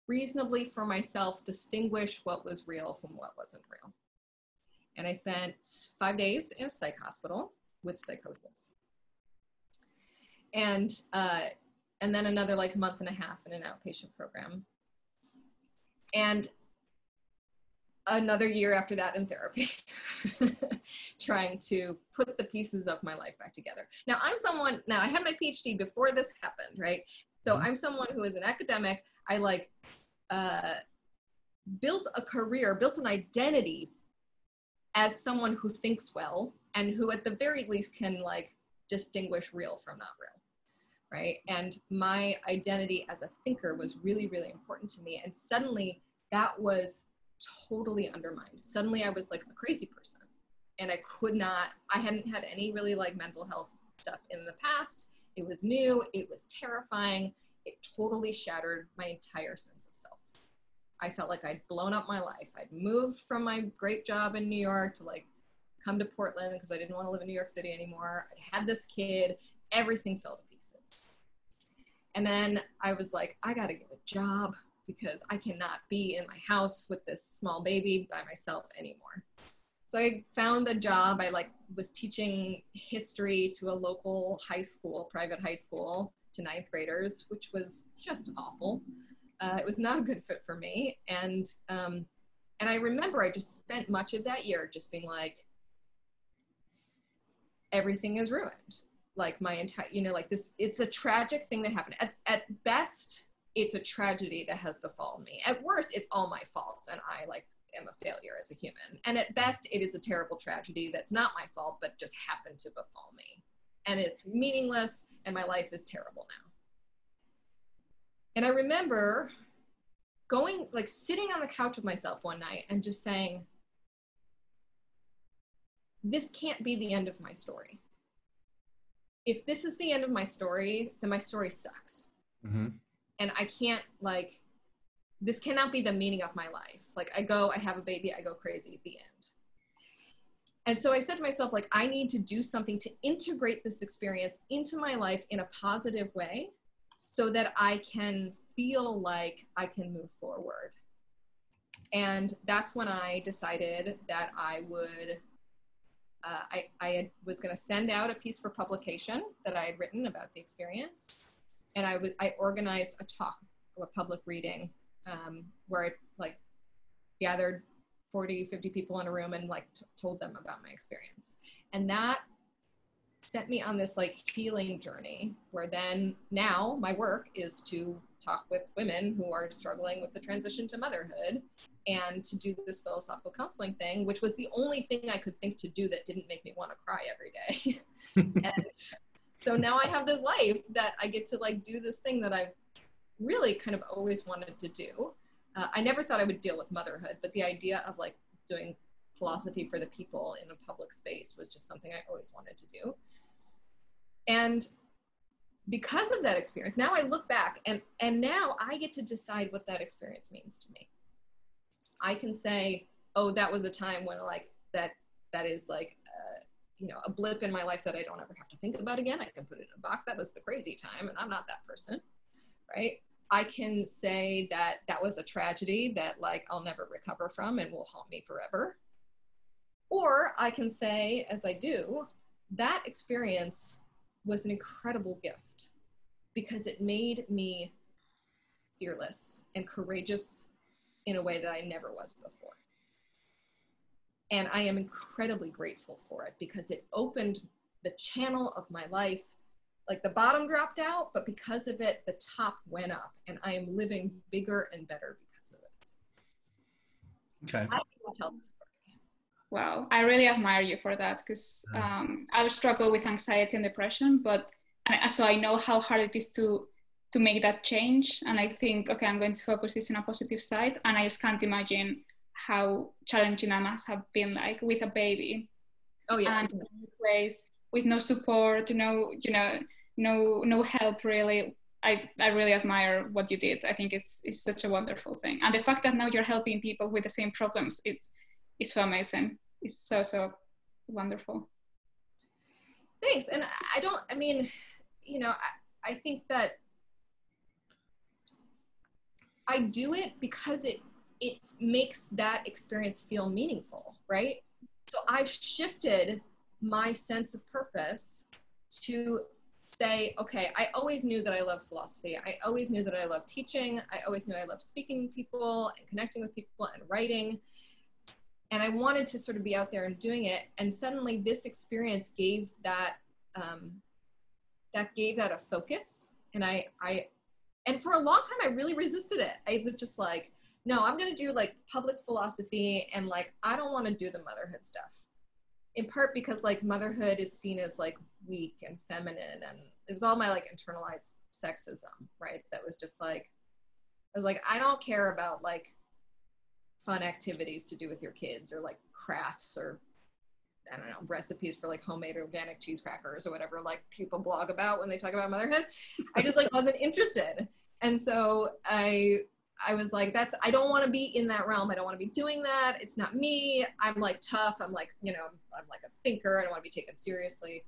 reasonably for myself distinguish what was real from what wasn't real. And I spent 5 days in a psych hospital with psychosis. And then another like month and a half in an outpatient program. And another year after that in therapy, trying to put the pieces of my life back together. Now I had my PhD before this happened, right? So I'm someone who is an academic. I like built a career, built an identity as someone who thinks well and who at the very least can like distinguish real from not real, right? And my identity as a thinker was really, really important to me. And suddenly that was totally undermined. Suddenly I was like a crazy person and I hadn't had any really like mental health stuff in the past. It was new, it was terrifying. It totally shattered my entire sense of self. I felt like I'd blown up my life. I'd moved from my great job in New York to like come to Portland because I didn't want to live in New York City anymore. I had this kid, everything fell to pieces. And then I was like, I gotta get a job because I cannot be in my house with this small baby by myself anymore. So I found a job. I like was teaching history to a local high school, private high school, to 9th graders, which was just awful. It was not a good fit for me. And I remember I just spent much of that year just being like, everything is ruined. Like my entire, you know, like this, it's a tragic thing that happened. At best, it's a tragedy that has befallen me. At worst, it's all my fault. And I like am a failure as a human. And at best, it is a terrible tragedy that's not my fault, but just happened to befall me. And it's meaningless and my life is terrible now. And I remember going, like sitting on the couch with myself one night and just saying, this can't be the end of my story. If this is the end of my story, then my story sucks. Mm-hmm. And I can't like, this cannot be the meaning of my life. Like I have a baby, I go crazy at the end. And so I said to myself, like, I need to do something to integrate this experience into my life in a positive way so that I can feel like I can move forward. And that's when I decided that I would, I was going to send out a piece for publication that I had written about the experience. And I organized a talk, a public reading, where I like gathered 40, 50 people in a room and like told them about my experience. And that sent me on this like healing journey where then now my work is to talk with women who are struggling with the transition to motherhood and to do this philosophical counseling thing, which was the only thing I could think to do that didn't make me want to cry every day. And so now I have this life that I get to like do this thing that I've really kind of always wanted to do. I never thought I would deal with motherhood, but the idea of like doing philosophy for the people in a public space was just something I always wanted to do. And because of that experience, now I look back and now I get to decide what that experience means to me. I can say, oh, that was a time when like that is like, you know, a blip in my life that I don't ever have to think about again. I can put it in a box. That was the crazy time and I'm not that person, right? I can say that that was a tragedy that like I'll never recover from and will haunt me forever. Or I can say, as I do, that experience was an incredible gift because it made me fearless and courageous in a way that I never was before. And I am incredibly grateful for it because it opened the channel of my life. Like the bottom dropped out, but because of it, the top went up and I am living bigger and better because of it. Okay. I will tell this story. Wow, I really admire you for that because I struggle with anxiety and depression, so I know how hard it is to make that change. And I think, okay, I'm going to focus this on a positive side. And I just can't imagine how challenging that must have been like with a baby. Oh yeah. And ways with no support, no help really. I really admire what you did. I think it's such a wonderful thing. And the fact that now you're helping people with the same problems, it's so amazing. It's so wonderful. Thanks. And I mean, you know, I think that I do it because it makes that experience feel meaningful, right? So I've shifted my sense of purpose to say, okay, I always knew that I loved philosophy. I always knew that I loved teaching. I always knew I loved speaking to people and connecting with people and writing. And I wanted to sort of be out there and doing it. And suddenly this experience gave that a focus. And for a long time, I really resisted it. I was just like, no, I'm going to do like public philosophy. And like, I don't want to do the motherhood stuff. In part because like motherhood is seen as like weak and feminine. And it was all my like internalized sexism, right? That was just like, I was like, I don't care about like fun activities to do with your kids or like crafts or I don't know, recipes for like homemade organic cheese crackers or whatever like people blog about when they talk about motherhood. I just like wasn't interested. And so I was like, I don't want to be in that realm. I don't want to be doing that. It's not me. I'm like tough. I'm like, you know, I'm like a thinker. I don't want to be taken seriously.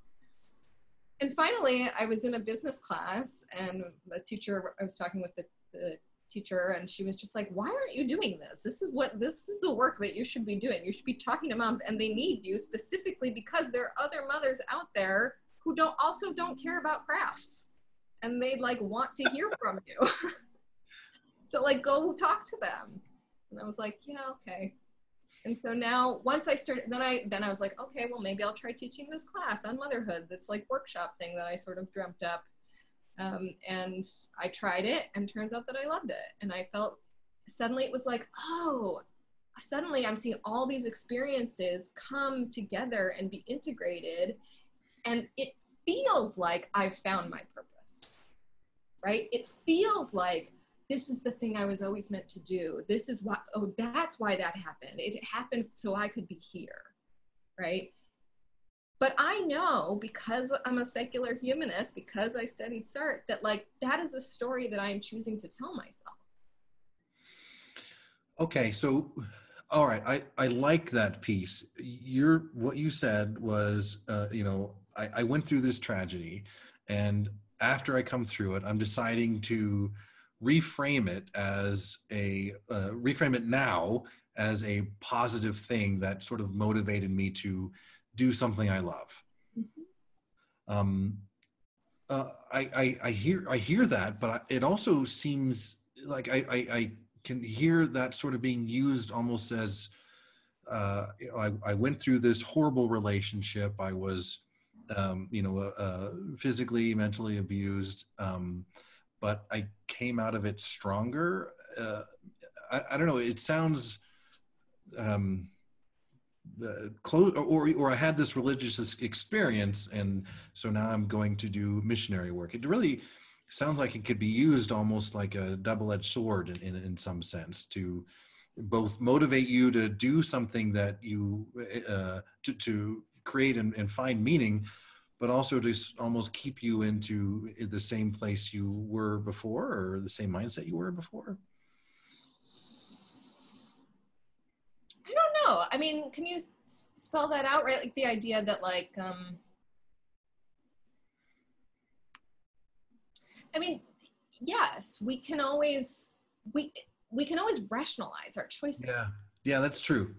And finally I was in a business class and the teacher, I was talking with the teacher and she was just like, why aren't you doing this? This is the work that you should be doing. You should be talking to moms and they need you specifically because there are other mothers out there who don't care about crafts and they like want to hear from you. So like go talk to them. And I was like, yeah, okay. And so now once I started, then I was like, okay, well maybe I'll try teaching this class on motherhood, this like workshop thing that I sort of dreamt up. And I tried it and turns out that I loved it. And I felt suddenly it was like, oh, suddenly I'm seeing all these experiences come together and be integrated. And it feels like I've found my purpose, right? It feels like this is the thing I was always meant to do. This is why, oh, that's why that happened. It happened so I could be here, right? But I know because I'm a secular humanist, because I studied SART, that like, that is a story that I am choosing to tell myself. Okay, so, all right, I like that piece. What you said was, you know, I went through this tragedy and after I come through it, I'm deciding to reframe it now as a positive thing that sort of motivated me to do something I love. Mm-hmm. I hear that, but it also seems like I can hear that sort of being used almost as, you know, I went through this horrible relationship. I was, you know, physically, mentally abused. but I came out of it stronger. I don't know. It sounds close, or I had this religious experience, and so now I'm going to do missionary work. It really sounds like it could be used almost like a double-edged sword in some sense, to both motivate you to do something that you to create and find meaning, but also to almost keep you into the same place you were before, or the same mindset you were before. I don't know. I mean, can you spell that out, right? Like the idea that like, I mean, yes, we can always rationalize our choices. Yeah. Yeah, that's true.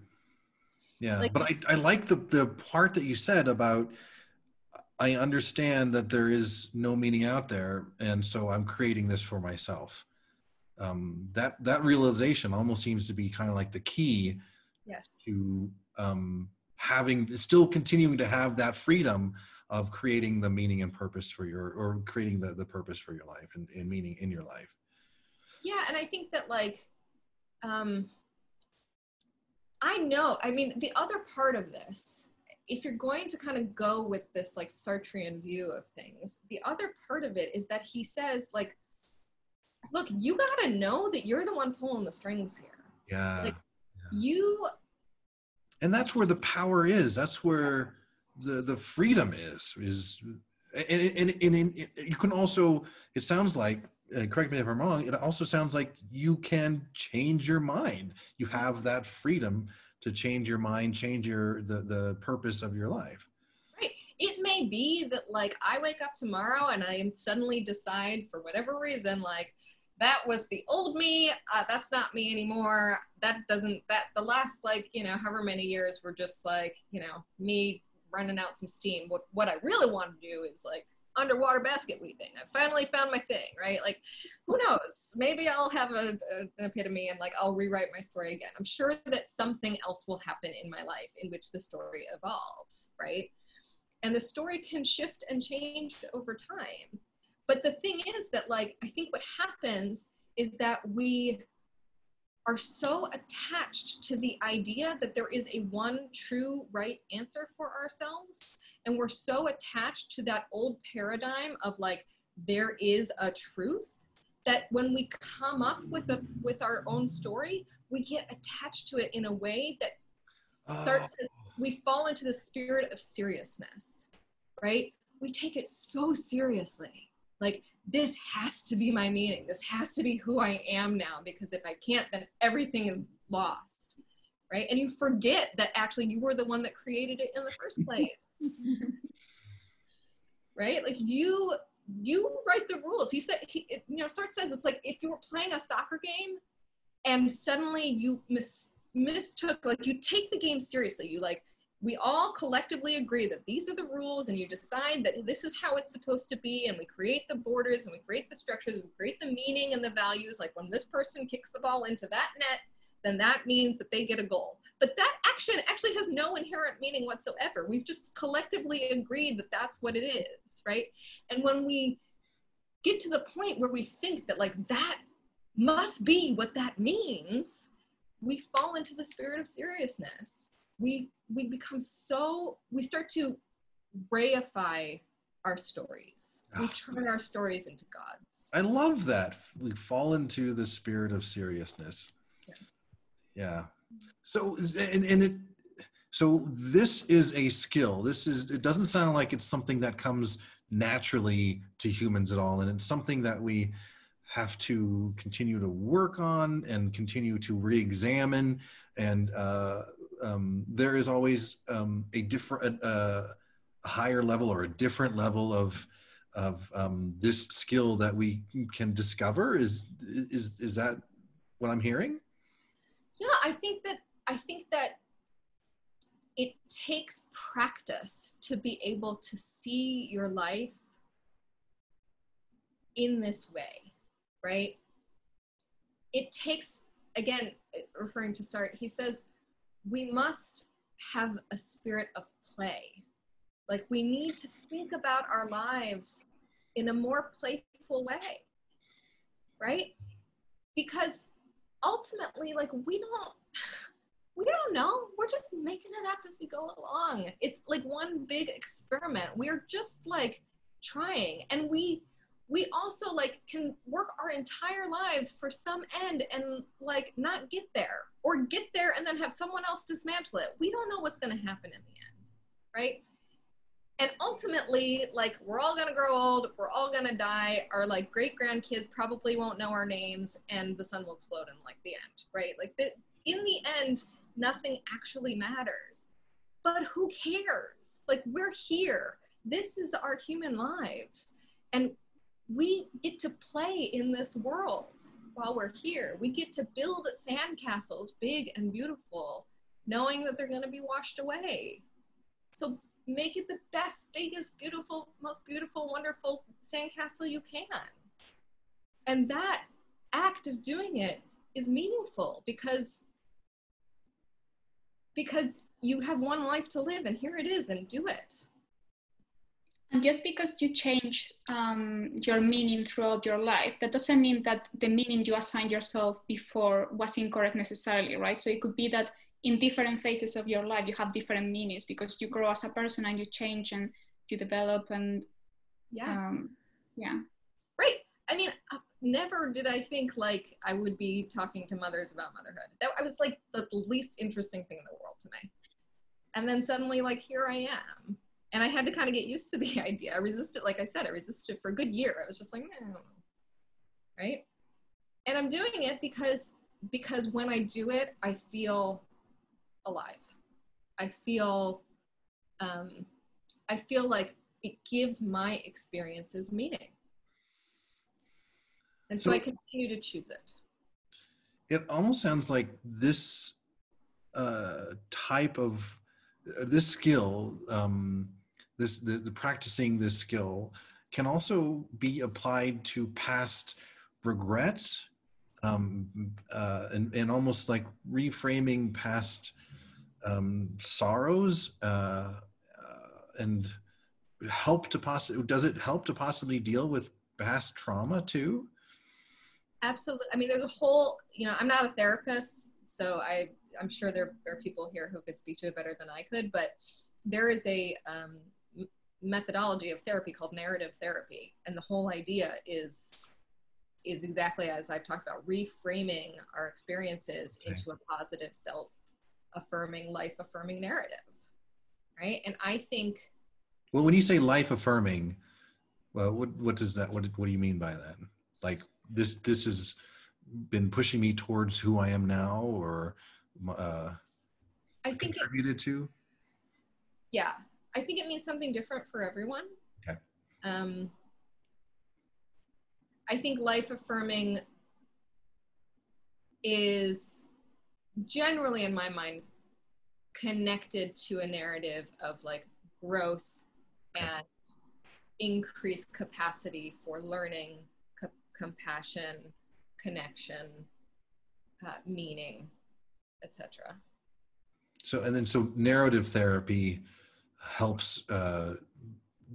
Yeah. Like, But I like the part that you said about, I understand that there is no meaning out there, and so I'm creating this for myself. That realization almost seems to be kind of like the key yes. to still continuing to have that freedom of creating the meaning and purpose for or creating the purpose for your life and meaning in your life. Yeah, and I think that like, I know, I mean, the other part of this, if you're going to kind of go with this like Sartrean view of things, the other part of it is that he says like, look, you gotta know that you're the one pulling the strings here. Yeah. Like you. And that's where the power is. That's where the freedom is, and you can also, it sounds like, correct me if I'm wrong, it also sounds like you can change your mind. You have that freedom to change your mind, change the purpose of your life. Right. It may be that like I wake up tomorrow and I suddenly decide for whatever reason, like that was the old me, that's not me anymore. The last like, you know, however many years were just like, you know, me running out some steam. What I really want to do is like underwater basket weaving. I finally found my thing, right? Like, who knows? Maybe I'll have an epitome and like I'll rewrite my story again. I'm sure that something else will happen in my life in which the story evolves, right? And the story can shift and change over time. But the thing is that like, I think what happens is that we are so attached to the idea that there is a one true right answer for ourselves. And we're so attached to that old paradigm of like, there is a truth, that when we come up with our own story, we get attached to it in a way that we fall into the spirit of seriousness, right? We take it so seriously. Like, this has to be my meaning. This has to be who I am now, because if I can't, then everything is lost, right? And you forget that actually you were the one that created it in the first place, right? Like you write the rules. He said, Sartre says it's like if you were playing a soccer game and suddenly you mistook, like you take the game seriously. You like, we all collectively agree that these are the rules, and you decide that this is how it's supposed to be, and we create the borders and we create the structures, we create the meaning and the values. Like when this person kicks the ball into that net, then that means that they get a goal. But that action actually has no inherent meaning whatsoever. We've just collectively agreed that that's what it is, right? And when we get to the point where we think that like that must be what that means, we fall into the spirit of seriousness. We start to reify our stories. We turn our stories into gods. I love that. We fall into the spirit of seriousness. Yeah. So, so this is a skill. It doesn't sound like it's something that comes naturally to humans at all. And it's something that we have to continue to work on and continue to re-examine. And, there is always a different, higher level or a different level of this skill that we can discover. Is that what I'm hearing? Yeah, I think that it takes practice to be able to see your life in this way, right? It takes, again, referring to Sartre, he says, we must have a spirit of play. Like we need to think about our lives in a more playful way. right? Because ultimately, like, we don't know. We're just making it up as we go along. It's like one big experiment. We're just like trying, and we also like can work our entire lives for some end and like not get there, or get there and then have someone else dismantle it. We don't know what's going to happen in the end, right? And ultimately, like, we're all going to grow old, we're all going to die, our like great grandkids probably won't know our names, and the sun will explode in like the end, right? Like, in the end, nothing actually matters. But who cares? Like, we're here. This is our human lives. And we get to play in this world while we're here. We get to build sandcastles, big and beautiful, knowing that they're going to be washed away. So make it the best, biggest, beautiful, most beautiful, wonderful sandcastle you can. And that act of doing it is meaningful because you have one life to live, and here it is, and do it. And just because you change your meaning throughout your life, that doesn't mean that the meaning you assigned yourself before was incorrect necessarily, right? So it could be that in different phases of your life, you have different meanings because you grow as a person and you change and you develop and yes. Yeah. Right. I mean, never did I think like I would be talking to mothers about motherhood. I was like the least interesting thing in the world to me. And then suddenly, like, here I am. And I had to kind of get used to the idea. I resisted, like I said, I resisted it for a good year. I was just like, no, right? And I'm doing it because when I do it, I feel alive. I feel like it gives my experiences meaning. And so I continue to choose it. It almost sounds like this type of this skill, the practicing this skill can also be applied to past regrets, and almost like reframing past sorrows, and does it help to possibly deal with past trauma too? Absolutely. I mean, there's a whole, I'm not a therapist, so I'm sure there are people here who could speak to it better than I could, but there is a methodology of therapy called narrative therapy. And the whole idea is exactly as I've talked about, reframing our experiences into a positive, self-affirming, life-affirming narrative, right? And I think... Well, when you say life-affirming, well, what does that, what do you mean by that? Like, this has been pushing me towards who I am now, or I think contributed to? Yeah, I think it means something different for everyone. Okay. I think life affirming is generally, in my mind, connected to a narrative of like growth and increased capacity for learning, compassion, connection, meaning, etc. So narrative therapy helps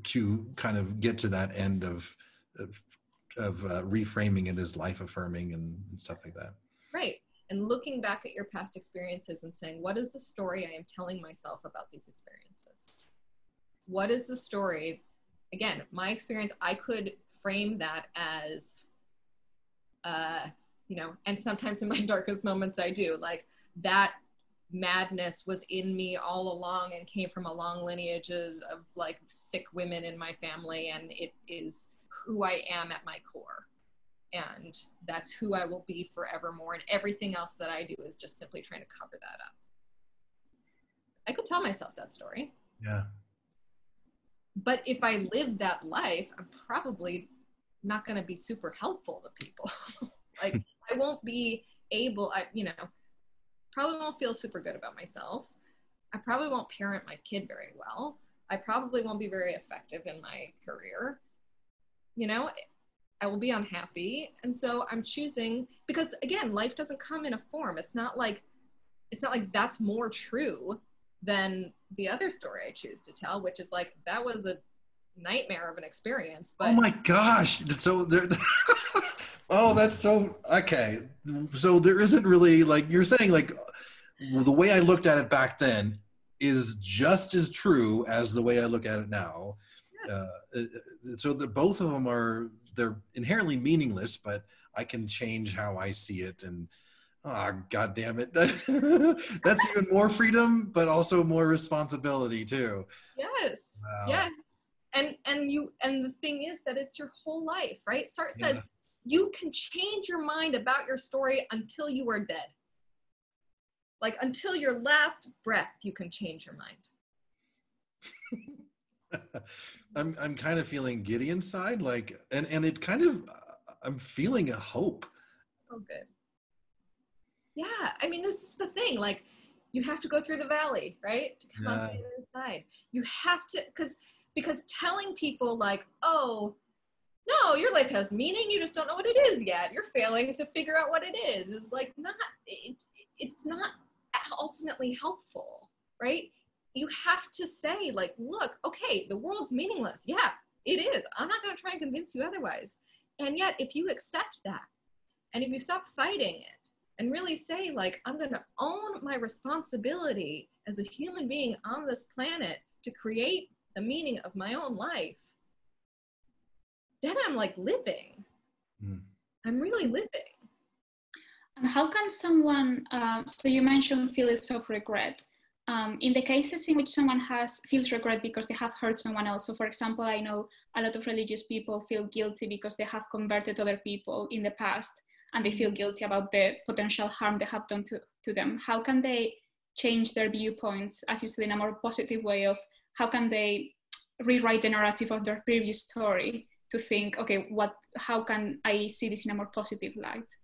to kind of get to that end of reframing it as life affirming and stuff like that. Right. And looking back at your past experiences and saying, what is the story I am telling myself about these experiences? What is the story? Again, my experience, I could frame that as, and sometimes in my darkest moments I do, like, that madness was in me all along and came from a long lineages of like sick women in my family, and it is who I am at my core, and that's who I will be forevermore, and everything else that I do is just simply trying to cover that up. I could tell myself that story. Yeah. But if I live that life, I'm probably not going to be super helpful to people. Like, I won't be able, probably won't feel super good about myself. I probably won't parent my kid very well. I probably won't be very effective in my career. I will be unhappy. And so I'm choosing, because again, life doesn't come in a form. It's not like that's more true than the other story I choose to tell, which is like, that was a nightmare of an experience. But oh my gosh. So there, Oh, that's so okay. So there isn't really, like you're saying, like the way I looked at it back then is just as true as the way I look at it now. Yes. So the both of them they're inherently meaningless, but I can change how I see it. And God damn it, that's even more freedom, but also more responsibility too. Yes. Wow. Yes. And the thing is that it's your whole life, right? Sartre says Yeah. you can change your mind about your story until you are dead. Like until your last breath, you can change your mind. I'm kind of feeling giddy inside, like, and it kind of, I'm feeling a hope. Oh, good. Yeah, I mean, this is the thing. Like, you have to go through the valley, right, to come out the other side. You have to, because telling people like, oh, no, your life has meaning. You just don't know what it is yet. You're failing to figure out what it is like not. It's not ultimately helpful, right? You have to say like, look, okay, the world's meaningless. Yeah, it is. I'm not going to try and convince you otherwise. And yet, if you accept that, and if you stop fighting it, and really say like, I'm going to own my responsibility as a human being on this planet to create the meaning of my own life, then I'm like living. I'm really living. And how can someone, so you mentioned feelings of regret. In the cases in which someone feels regret because they have hurt someone else. So for example, I know a lot of religious people feel guilty because they have converted other people in the past, and they feel guilty about the potential harm they have done to them. How can they change their viewpoints, as you said, in a more positive way of how can they rewrite the narrative of their previous story to think, okay, how can I see this in a more positive light?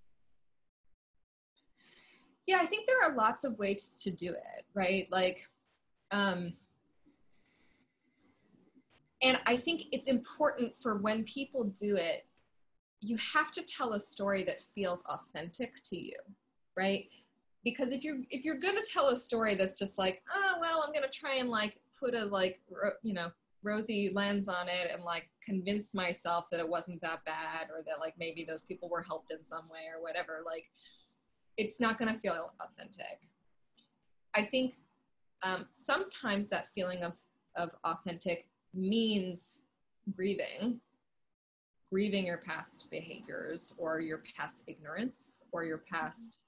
Yeah, I think there are lots of ways to do it, right? Like, and I think it's important for when people do it, you have to tell a story that feels authentic to you, right? Because if you're gonna tell a story that's just like, oh well, I'm gonna try and like put a like rosy lens on it and like convince myself that it wasn't that bad, or that like maybe those people were helped in some way or whatever, like it's not gonna feel authentic. I think sometimes that feeling of authentic means grieving your past behaviors or your past ignorance or your past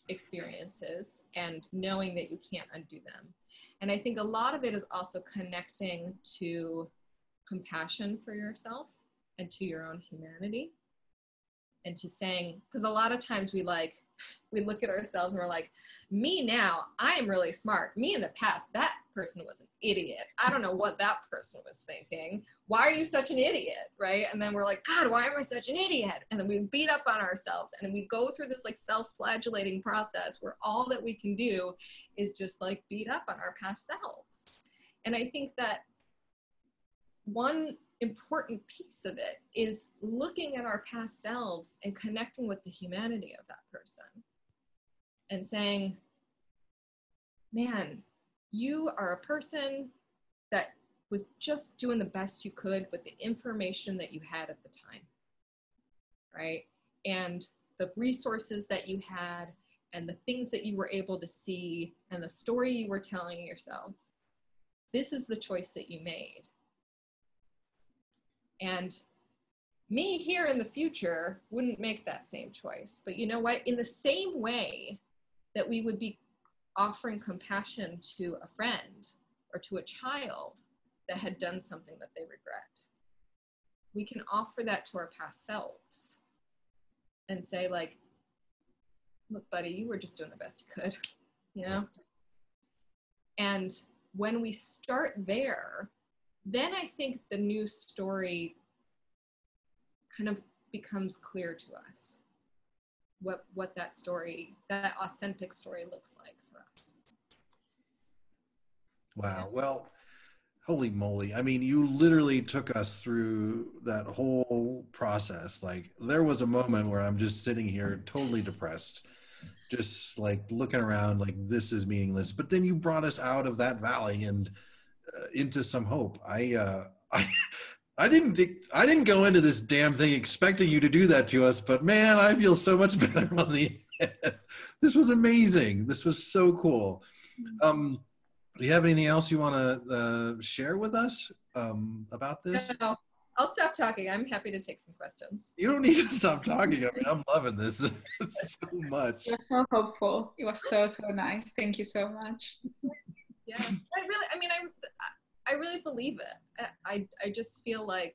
experiences, and knowing that you can't undo them. And I think a lot of it is also connecting to compassion for yourself and to your own humanity, and to saying, because a lot of times we look at ourselves and we're like, me now, I am really smart. Me in the past, that person was an idiot. I don't know what that person was thinking. Why are you such an idiot, right? And then we're like, God, why am I such an idiot? And then we beat up on ourselves, and we go through this like self-flagellating process where all that we can do is just like beat up on our past selves. And I think that one important piece of it is looking at our past selves and connecting with the humanity of that person and saying, man, you are a person that was just doing the best you could with the information that you had at the time, right? And the resources that you had and the things that you were able to see and the story you were telling yourself. This is the choice that you made. And me here in the future wouldn't make that same choice. But you know what? In the same way that we would be offering compassion to a friend or to a child that had done something that they regret, we can offer that to our past selves and say like, look, buddy, you were just doing the best you could, you know? And when we start there, then I think the new story kind of becomes clear to us, what that story, that authentic story looks like for us. Wow. Well, holy moly. I mean, you literally took us through that whole process. Like, there was a moment where I'm just sitting here totally depressed, just like looking around like this is meaningless. But then you brought us out of that valley and into some hope. I didn't go into this damn thing expecting you to do that to us, but man, I feel so much better on the end. This was amazing. This was so cool. Do you have anything else you want to share with us about this? No, I'll stop talking. I'm happy to take some questions. You don't need to stop talking. I mean, I'm loving this so much. It was so hopeful. It was so nice. Thank you so much. Yeah, I really believe it. I just feel like,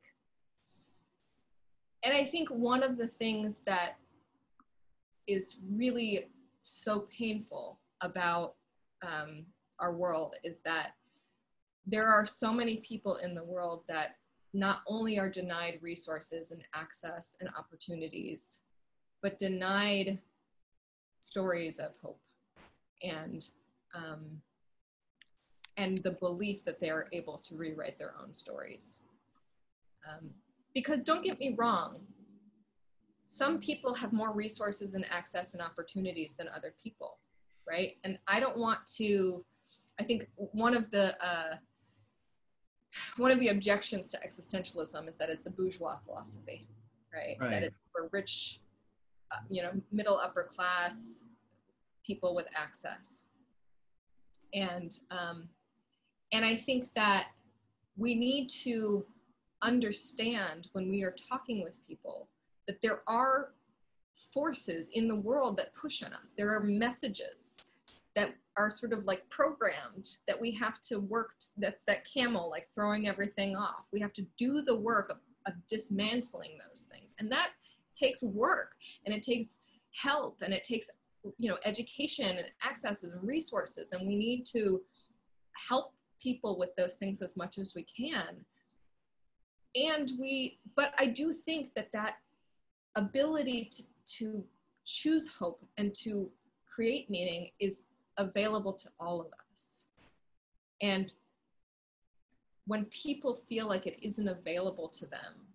and I think one of the things that is really so painful about our world is that there are so many people in the world that not only are denied resources and access and opportunities, but denied stories of hope and the belief that they are able to rewrite their own stories. Because don't get me wrong, some people have more resources and access and opportunities than other people, right? And I don't want to, I think one of the objections to existentialism is that it's a bourgeois philosophy, right? That it's for rich, middle upper class people with access. And I think that we need to understand when we are talking with people that there are forces in the world that push on us. There are messages that are sort of like programmed that we have to work. That's that camel, like throwing everything off. We have to do the work of dismantling those things. And that takes work, and it takes help, and it takes, education and accesses and resources. And we need to help people with those things as much as we can. But I do think that ability to choose hope and to create meaning is available to all of us. And when people feel like it isn't available to them,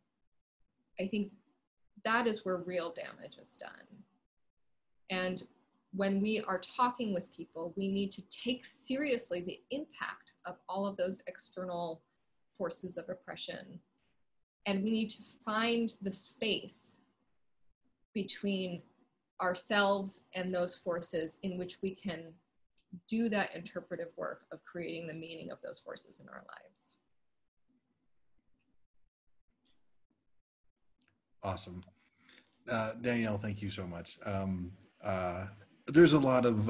I think that is where real damage is done. And when we are talking with people, we need to take seriously the impact of all of those external forces of oppression. And we need to find the space between ourselves and those forces in which we can do that interpretive work of creating the meaning of those forces in our lives. Awesome. Danielle, thank you so much. There's a lot of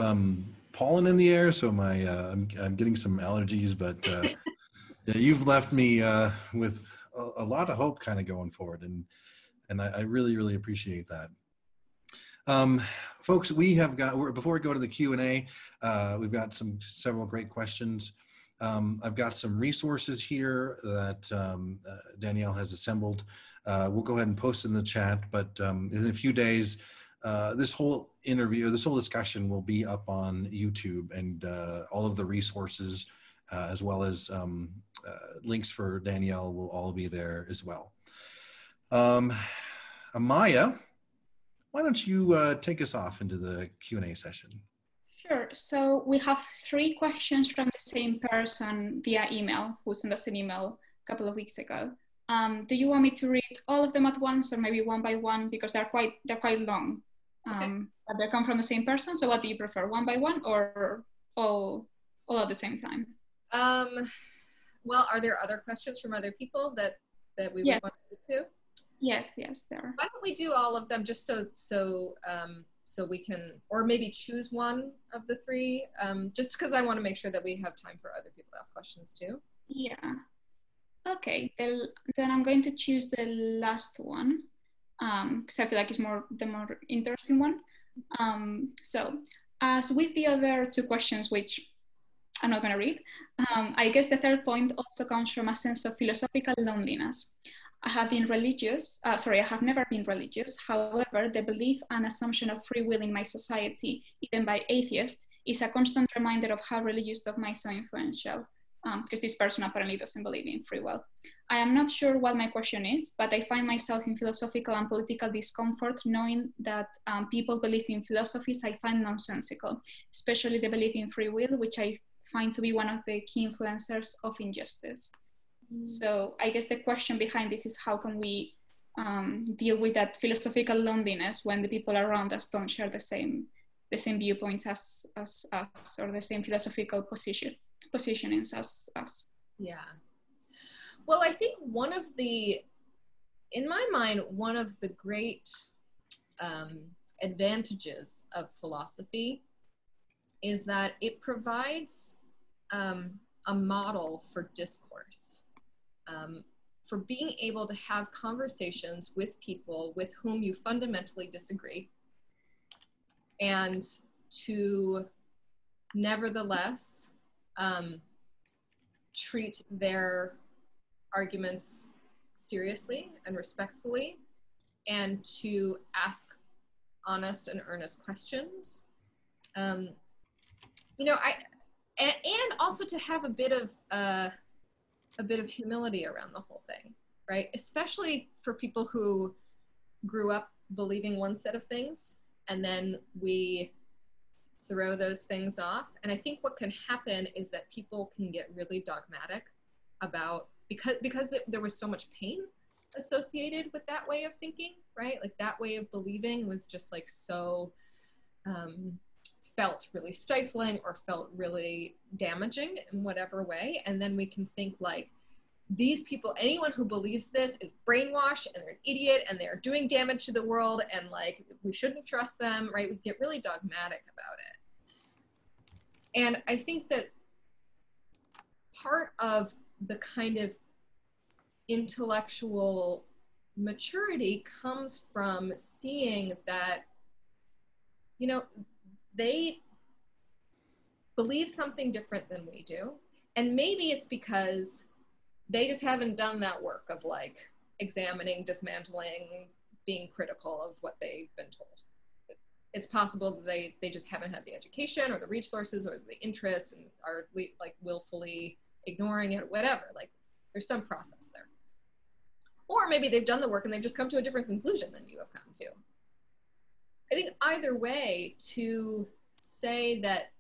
pollen in the air, so I'm getting some allergies, but yeah, you've left me with a lot of hope kind of going forward, and I really, really appreciate that. Folks, before we go to the Q&A, we've got several great questions. I've got some resources here that Danielle has assembled. We'll go ahead and post in the chat, but in a few days, this whole discussion will be up on YouTube, and all of the resources as well as links for Danielle will all be there as well. Amaya, why don't you take us off into the Q&A session? Sure. So we have 3 questions from the same person via email who sent us an email a couple of weeks ago. Do you want me to read all of them at once, or maybe one by one, because they're quite long? Okay. But they come from the same person. So what do you prefer, one by one or all at the same time? Well, are there other questions from other people that we would want to speak to? Yes, there are. Why don't we do all of them just so we can, or maybe choose one of the 3, just because I want to make sure that we have time for other people to ask questions too. Yeah. Okay, then I'm going to choose the last one because I feel like it's the more interesting one. So as with the other 2 questions, which I'm not going to read, I guess the 3rd point also comes from a sense of philosophical loneliness. I have never been religious. However, the belief and assumption of free will in my society, even by atheists, is a constant reminder of how religious dogma is so influential, because this person apparently doesn't believe in free will. I am not sure what my question is, but I find myself in philosophical and political discomfort knowing that people believe in philosophies I find nonsensical, especially the belief in free will, which I find to be one of the key influencers of injustice. So I guess the question behind this is how can we deal with that philosophical loneliness when the people around us don't share the same viewpoints as us, or the same philosophical positionings as us. Yeah. Well, I think in my mind, one of the great advantages of philosophy is that it provides a model for discourse, for being able to have conversations with people with whom you fundamentally disagree, and to nevertheless treat their arguments seriously and respectfully, and to ask honest and earnest questions. You know, and also to have a bit of humility around the whole thing, right? Especially for people who grew up believing one set of things, and then we throw those things off. And I think what can happen is that people can get really dogmatic about, because there was so much pain associated with that way of thinking, right? Like that way of believing was just like so felt really stifling or felt really damaging in whatever way. And then we can think like, these people, anyone who believes this is brainwashed and they're an idiot and they're doing damage to the world, and like we shouldn't trust them, right? We get really dogmatic about it. And I think that part of the kind of intellectual maturity comes from seeing that, you know, they believe something different than we do. And maybe it's because they just haven't done that work of like examining, dismantling, being critical of what they've been told. It's possible that they just haven't had the education or the resources or the interests and are like willfully ignoring it, whatever. Like there's some process there. Or maybe they've done the work and they've just come to a different conclusion than you have come to. I think either way, to say that,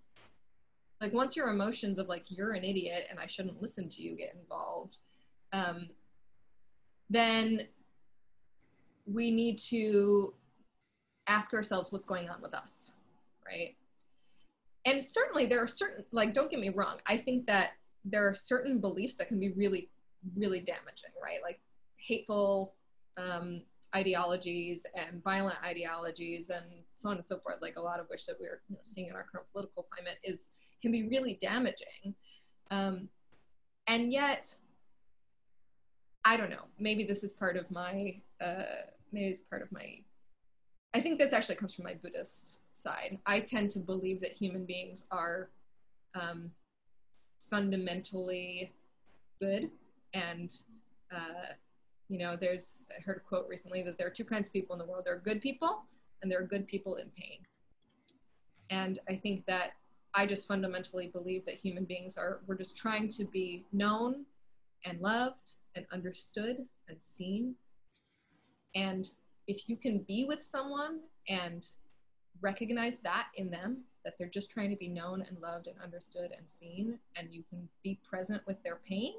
like once your emotions of like, you're an idiot and I shouldn't listen to you get involved, then we need to ask ourselves what's going on with us, right? And certainly there are certain, like, don't get me wrong, I think that there are certain beliefs that can be really, really damaging, right? Like hateful ideologies and violent ideologies and so on and so forth, like a lot of which that we're seeing in our current political climate can be really damaging. And yet, I don't know, maybe this is part of my, I think this actually comes from my Buddhist side. I tend to believe that human beings are fundamentally good. And, you know, I heard a quote recently that there are two kinds of people in the world. There are good people and there are good people in pain. And I think that I just fundamentally believe that human beings we're just trying to be known and loved and understood and seen. And if you can be with someone and recognize that in them, that they're just trying to be known and loved and understood and seen, and you can be present with their pain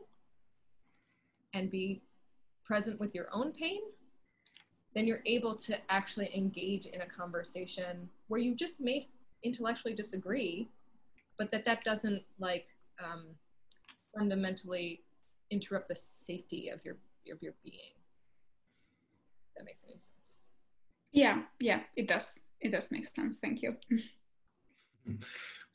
and be present with your own pain, then you're able to actually engage in a conversation where you just may intellectually disagree, but that doesn't like fundamentally interrupt the safety of your being. If that makes any sense. Yeah, it does. It does make sense. Thank you.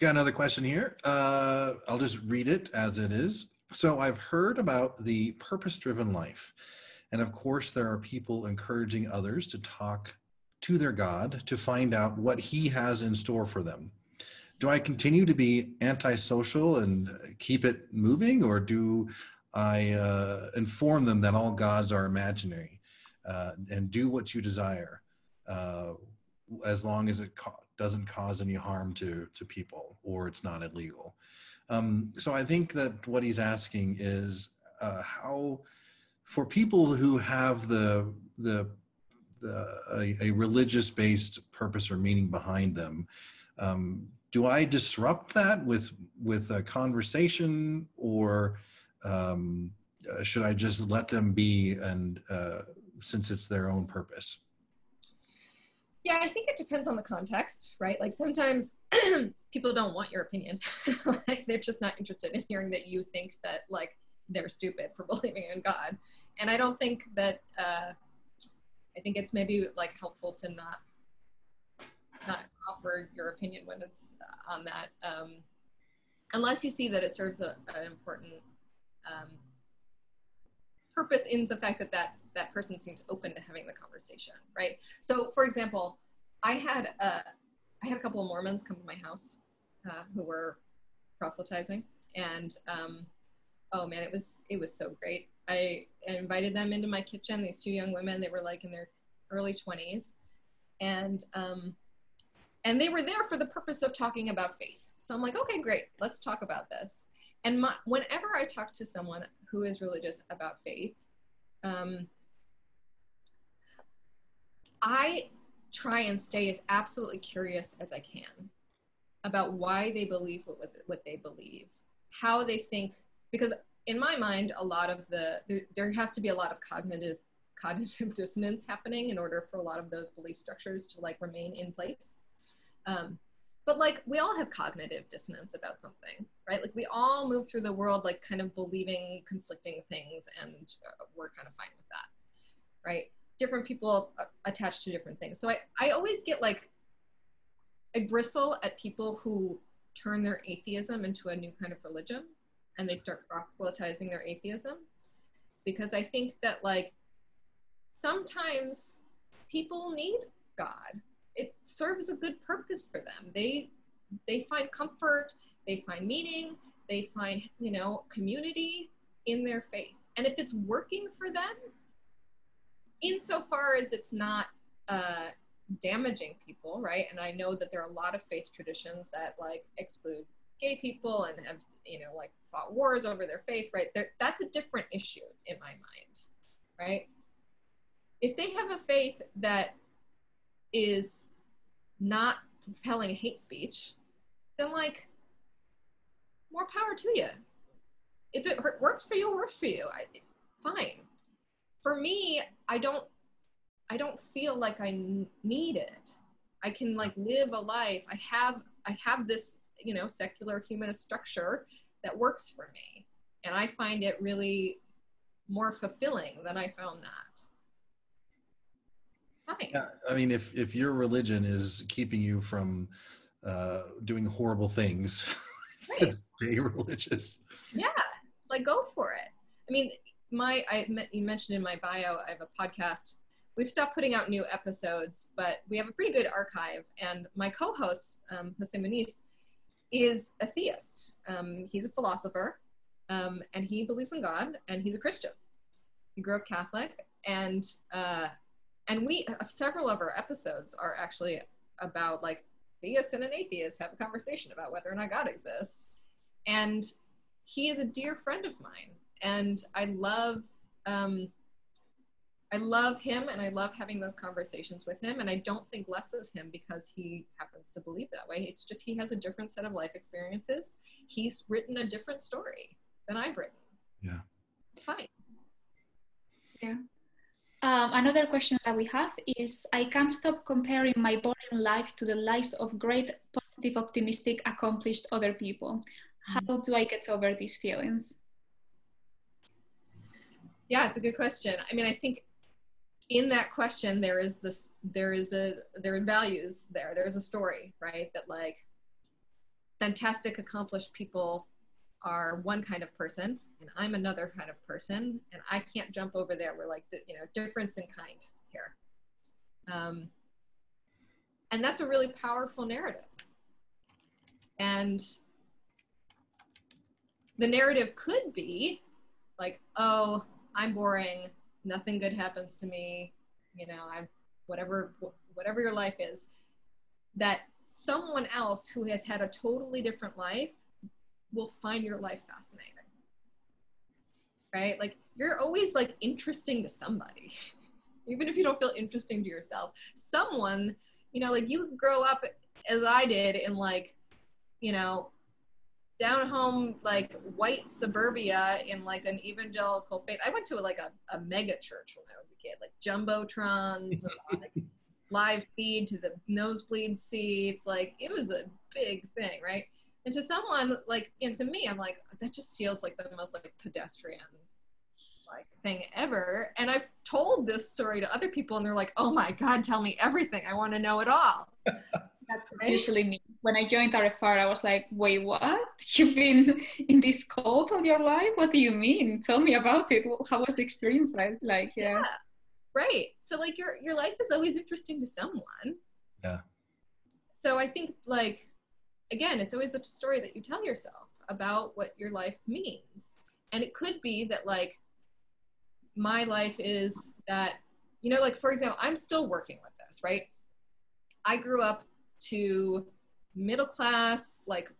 Got another question here. I'll just read it as it is. So I've heard about the purpose-driven life. And of course, there are people encouraging others to talk to their God to find out what he has in store for them. Do I continue to be antisocial and keep it moving, or do I inform them that all gods are imaginary and do what you desire as long as it doesn't cause any harm to people or it's not illegal? So I think that what he's asking is how, for people who have a religious-based purpose or meaning behind them, do I disrupt that with a conversation, or should I just let them be, and since it's their own purpose? Yeah, I think it depends on the context, right? Like sometimes people don't want your opinion. Like they're just not interested in hearing that you think that like they're stupid for believing in God. And I don't think that, I think it's maybe like helpful to not offer your opinion when it's on that, unless you see that it serves an important purpose in the fact that that person seems open to having the conversation, right? So, for example, I had a couple of Mormons come to my house who were proselytizing, and oh man, it was so great. I invited them into my kitchen. These two young women, they were like in their early 20s, and they were there for the purpose of talking about faith. So I'm like, okay, great, let's talk about this. And whenever I talk to someone who is religious about faith, I try and stay as absolutely curious as I can about why they believe what they believe, how they think, because in my mind, a lot of there has to be a lot of cognitive dissonance happening in order for a lot of those belief structures to like remain in place. But like we all have cognitive dissonance about something, right? Like we all move through the world like kind of believing conflicting things, and we're kind of fine with that, right? Different people attach to different things. So I always get like, I bristle at people who turn their atheism into a new kind of religion and they start proselytizing their atheism, because I think that like sometimes people need God. It serves a good purpose for them. They find comfort, they find meaning, they find, you know, community in their faith. And if it's working for them, insofar as it's not damaging people, right? And I know that there are a lot of faith traditions that like exclude gay people and have, you know, like fought wars over their faith, right? That's a different issue in my mind, right? If they have a faith that is not propelling hate speech, then like more power to you. If it works for you, works for you. Fine. For me, I don't feel like I need it. I can like live a life. I have this, you know, secular humanist structure that works for me, and I find it really more fulfilling than I found that. Fine. Yeah, I mean, if your religion is keeping you from doing horrible things, Right. stay religious. Yeah, like go for it. I mean, you mentioned in my bio, I have a podcast. We've stopped putting out new episodes, but we have a pretty good archive. And my co-host, Jose Muniz, is a theist. He's a philosopher, and he believes in God, and he's a Christian. He grew up Catholic, and we several of our episodes are actually about like theists and an atheist have a conversation about whether or not God exists. And he is a dear friend of mine, and I love him, and I love having those conversations with him, and I don't think less of him because he happens to believe that way. It's just he has a different set of life experiences. He's written a different story than I've written. Yeah. It's fine. Yeah. Another question that we have is, I can't stop comparing my boring life to the lives of great, positive, optimistic, accomplished other people. How do I get over these feelings? Yeah, it's a good question. I mean, I think in that question, there are values there. There's a story, right? That like fantastic, accomplished people are one kind of person, and I'm another kind of person, and I can't jump over there. We're like, you know, difference in kind here. And that's a really powerful narrative. And the narrative could be like, oh, I'm boring, nothing good happens to me, you know, whatever your life is, that someone else who has had a totally different life will find your life fascinating, right? Like you're always like interesting to somebody, even if you don't feel interesting to yourself. Someone, you know, like you grow up as I did in like, you know, down home, like white suburbia in like an evangelical faith. I went to like a mega church when I was a kid, like jumbotrons, and like live feed to the nosebleed seats. Like it was a big thing, right? And to someone like, and to me, I'm like, that just feels like the most like pedestrian like thing ever. And I've told this story to other people and they're like, oh my God, tell me everything. I want to know it all. That's usually me. When I joined RfR, I was like, wait, what? You've been in this cult all your life? What do you mean? Tell me about it. How was the experience like? Yeah. Right. So like your life is always interesting to someone. Yeah. So I think like, again, it's always a story that you tell yourself about what your life means. And it could be that like, my life is that, you know, like for example, I'm still working with this, right? I grew up to middle class, like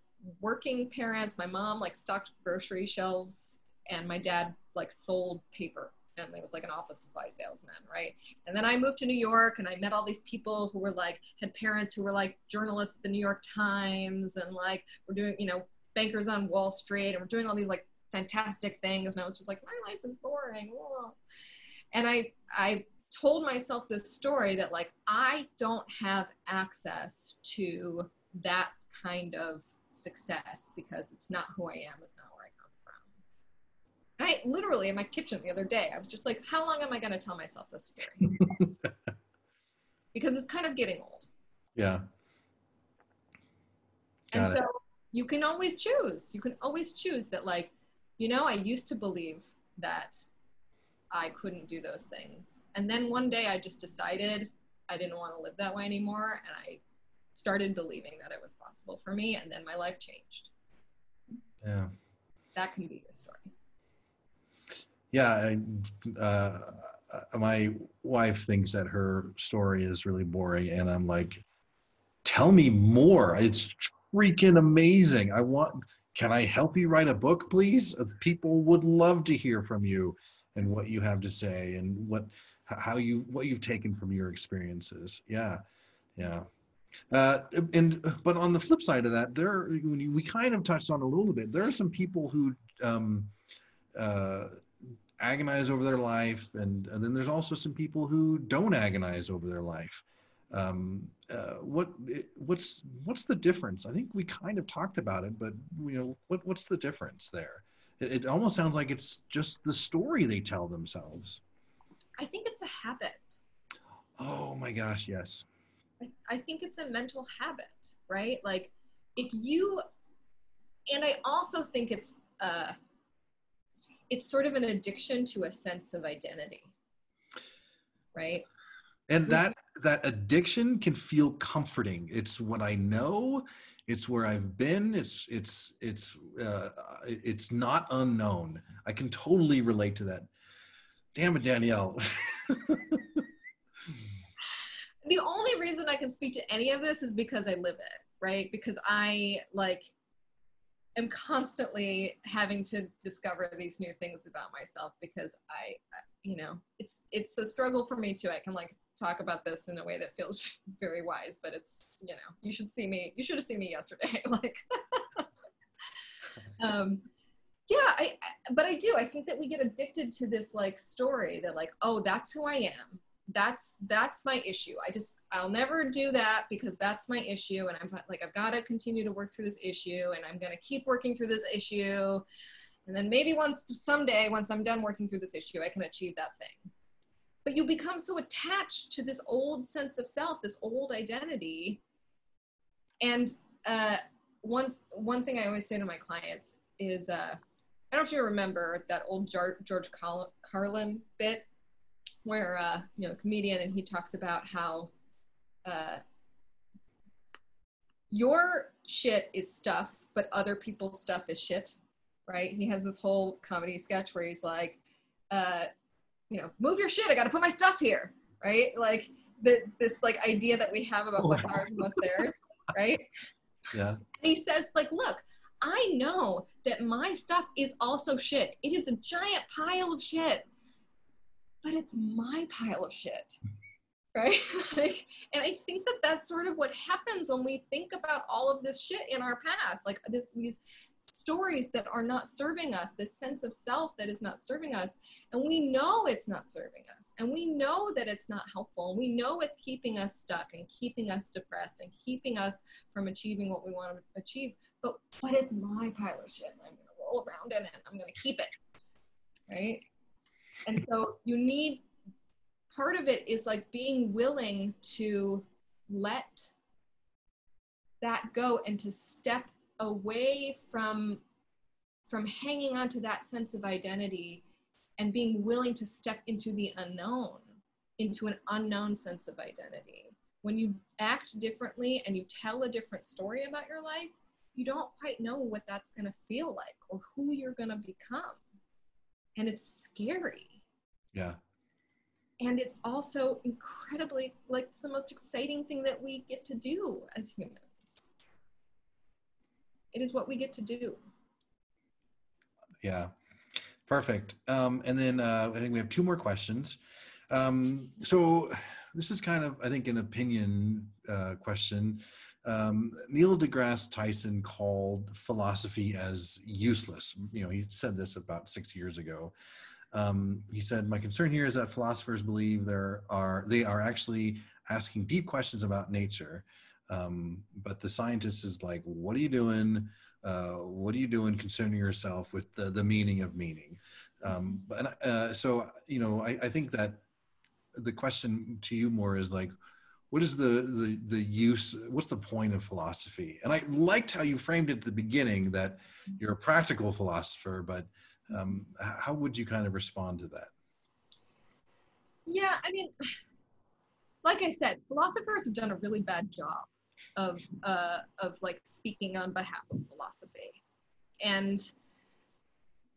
working parents. My mom like stocked grocery shelves and my dad like sold paper and it was like an office supply salesman, right? And then I moved to New York and I met all these people who were like, had parents who were like journalists at the New York Times and like we're doing, you know, bankers on Wall Street and we're doing all these like fantastic things. And I was just like, my life is boring. Whoa. And I told myself this story that like, I don't have access to that kind of success because it's not who I am, it's not where I come from. And I literally in my kitchen the other day, I was just like, how long am I going to tell myself this story? Because it's kind of getting old. Yeah. And so you can always choose. You can always choose that like, you know, I used to believe that I couldn't do those things. And then one day I just decided I didn't want to live that way anymore. And I started believing that it was possible for me. And then my life changed. Yeah. That can be your story. Yeah. My wife thinks that her story is really boring. And I'm like, tell me more. It's freaking amazing. Can I help you write a book, please? People would love to hear from you and what you have to say and what you've taken from your experiences. Yeah. Yeah. But on the flip side of that, we kind of touched on a little bit. There are some people who agonize over their life, and then there's also some people who don't agonize over their life. What's the difference? I think we kind of talked about it, but you know, what's the difference there? It almost sounds like it's just the story they tell themselves. I think it's a habit. Oh my gosh, yes. I think it's a mental habit, right? Like if you, and I also think it's sort of an addiction to a sense of identity, right? And that addiction can feel comforting. It's what I know. It's where I've been. It's not unknown. I can totally relate to that. Damn it, Danielle. The only reason I can speak to any of this is because I live it, right? Because I like am constantly having to discover these new things about myself because I you know, it's a struggle for me too. I can like talk about this in a way that feels very wise, but it's, you know, you should have seen me yesterday. Like, yeah, but I do. I think that we get addicted to this like story that like, oh, that's who I am. That's my issue. I'll never do that because that's my issue. And I'm like, I've got to continue to work through this issue and I'm going to keep working through this issue. And then maybe someday, once I'm done working through this issue, I can achieve that thing. But you become so attached to this old sense of self, this old identity. And one thing I always say to my clients is, I don't know if you remember that old George Carlin bit where, you know, a comedian, and he talks about how your shit is stuff, but other people's stuff is shit, right? He has this whole comedy sketch where he's like, you know, move your shit, I gotta put my stuff here, right? Like this like idea that we have about what's ours and what's theirs, right? Yeah. And he says like, look, I know that my stuff is also shit. It is a giant pile of shit, but it's my pile of shit, right? Like, and I think that that's sort of what happens when we think about all of this shit in our past, like these stories that are not serving us, this sense of self that is not serving us. And we know it's not serving us. And we know that it's not helpful. And we know it's keeping us stuck and keeping us depressed and keeping us from achieving what we want to achieve. But it's my pile of shit. And I'm going to roll around in it. I'm going to keep it. Right? And so you need, part of it is like being willing to let that go and to step away from hanging on to that sense of identity and being willing to step into the unknown, into an unknown sense of identity. When you act differently and you tell a different story about your life, you don't quite know what that's going to feel like or who you're going to become. And it's scary. Yeah. And it's also incredibly, like, the most exciting thing that we get to do as humans. It is what we get to do. Yeah, perfect. And then I think we have two more questions. So this is kind of, I think, an opinion question. Neil deGrasse Tyson called philosophy as useless. You know, he said this about 6 years ago. He said, "My concern here is that philosophers believe they are actually asking deep questions about nature. But the scientist is like, what are you doing? What are you doing concerning yourself with the meaning of meaning?" So, you know, I think that the question to you more is like, what is the use, what's the point of philosophy? And I liked how you framed it at the beginning, that you're a practical philosopher, but how would you kind of respond to that? Yeah, I mean, like I said, philosophers have done a really bad job of like speaking on behalf of philosophy. And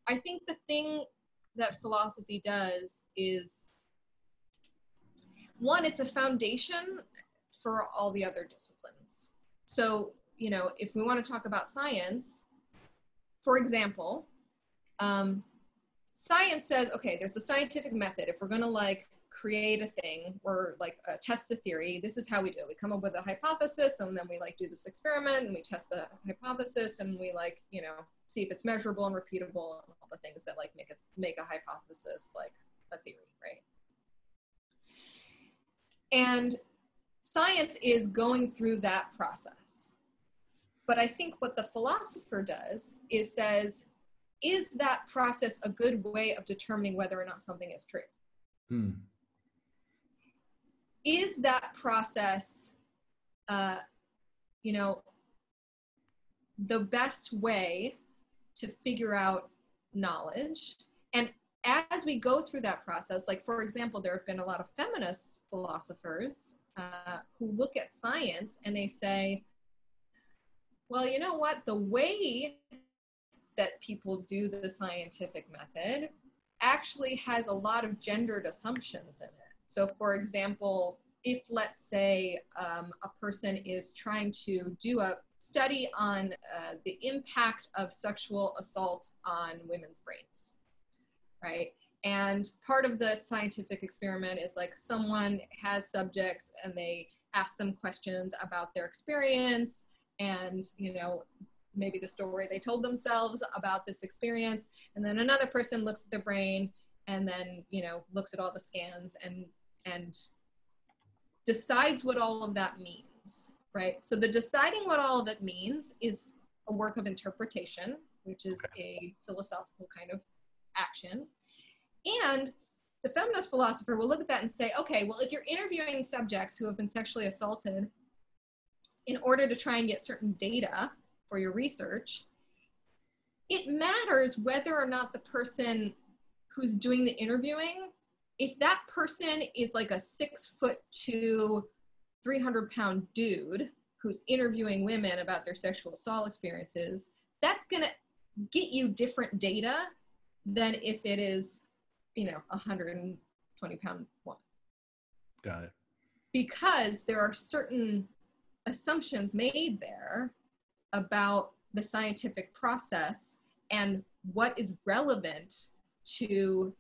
I think the thing that philosophy does is, one, it's a foundation for all the other disciplines. So, you know, if we want to talk about science, for example, science says, okay, there's a scientific method. If we're going to like create a thing or like test a theory, this is how we do it. We come up with a hypothesis, and then we like do this experiment and we test the hypothesis, and we like, you know, see if it's measurable and repeatable and all the things that like make a hypothesis like a theory, right? And science is going through that process. But I think what the philosopher does is says, is that process a good way of determining whether or not something is true? Is that process, you know, the best way to figure out knowledge? And as we go through that process, like, for example, there have been a lot of feminist philosophers who look at science and they say, well, you know what, the way that people do the scientific method actually has a lot of gendered assumptions in it. So, for example, if, let's say, a person is trying to do a study on the impact of sexual assault on women's brains, right? And part of the scientific experiment is like someone has subjects and they ask them questions about their experience and, you know, maybe the story they told themselves about this experience. And then another person looks at their brain and then, you know, looks at all the scans and decides what all of that means, right? So the deciding what all of it means is a work of interpretation, which is a philosophical kind of action. And the feminist philosopher will look at that and say, okay, well, if you're interviewing subjects who have been sexually assaulted in order to try and get certain data for your research, it matters whether or not the person who's doing the interviewing, if that person is like a 6'2", 300-pound dude who's interviewing women about their sexual assault experiences, that's gonna get you different data than if it is, you know, a 120-pound woman. Got it. Because there are certain assumptions made there about the scientific process and what is relevant to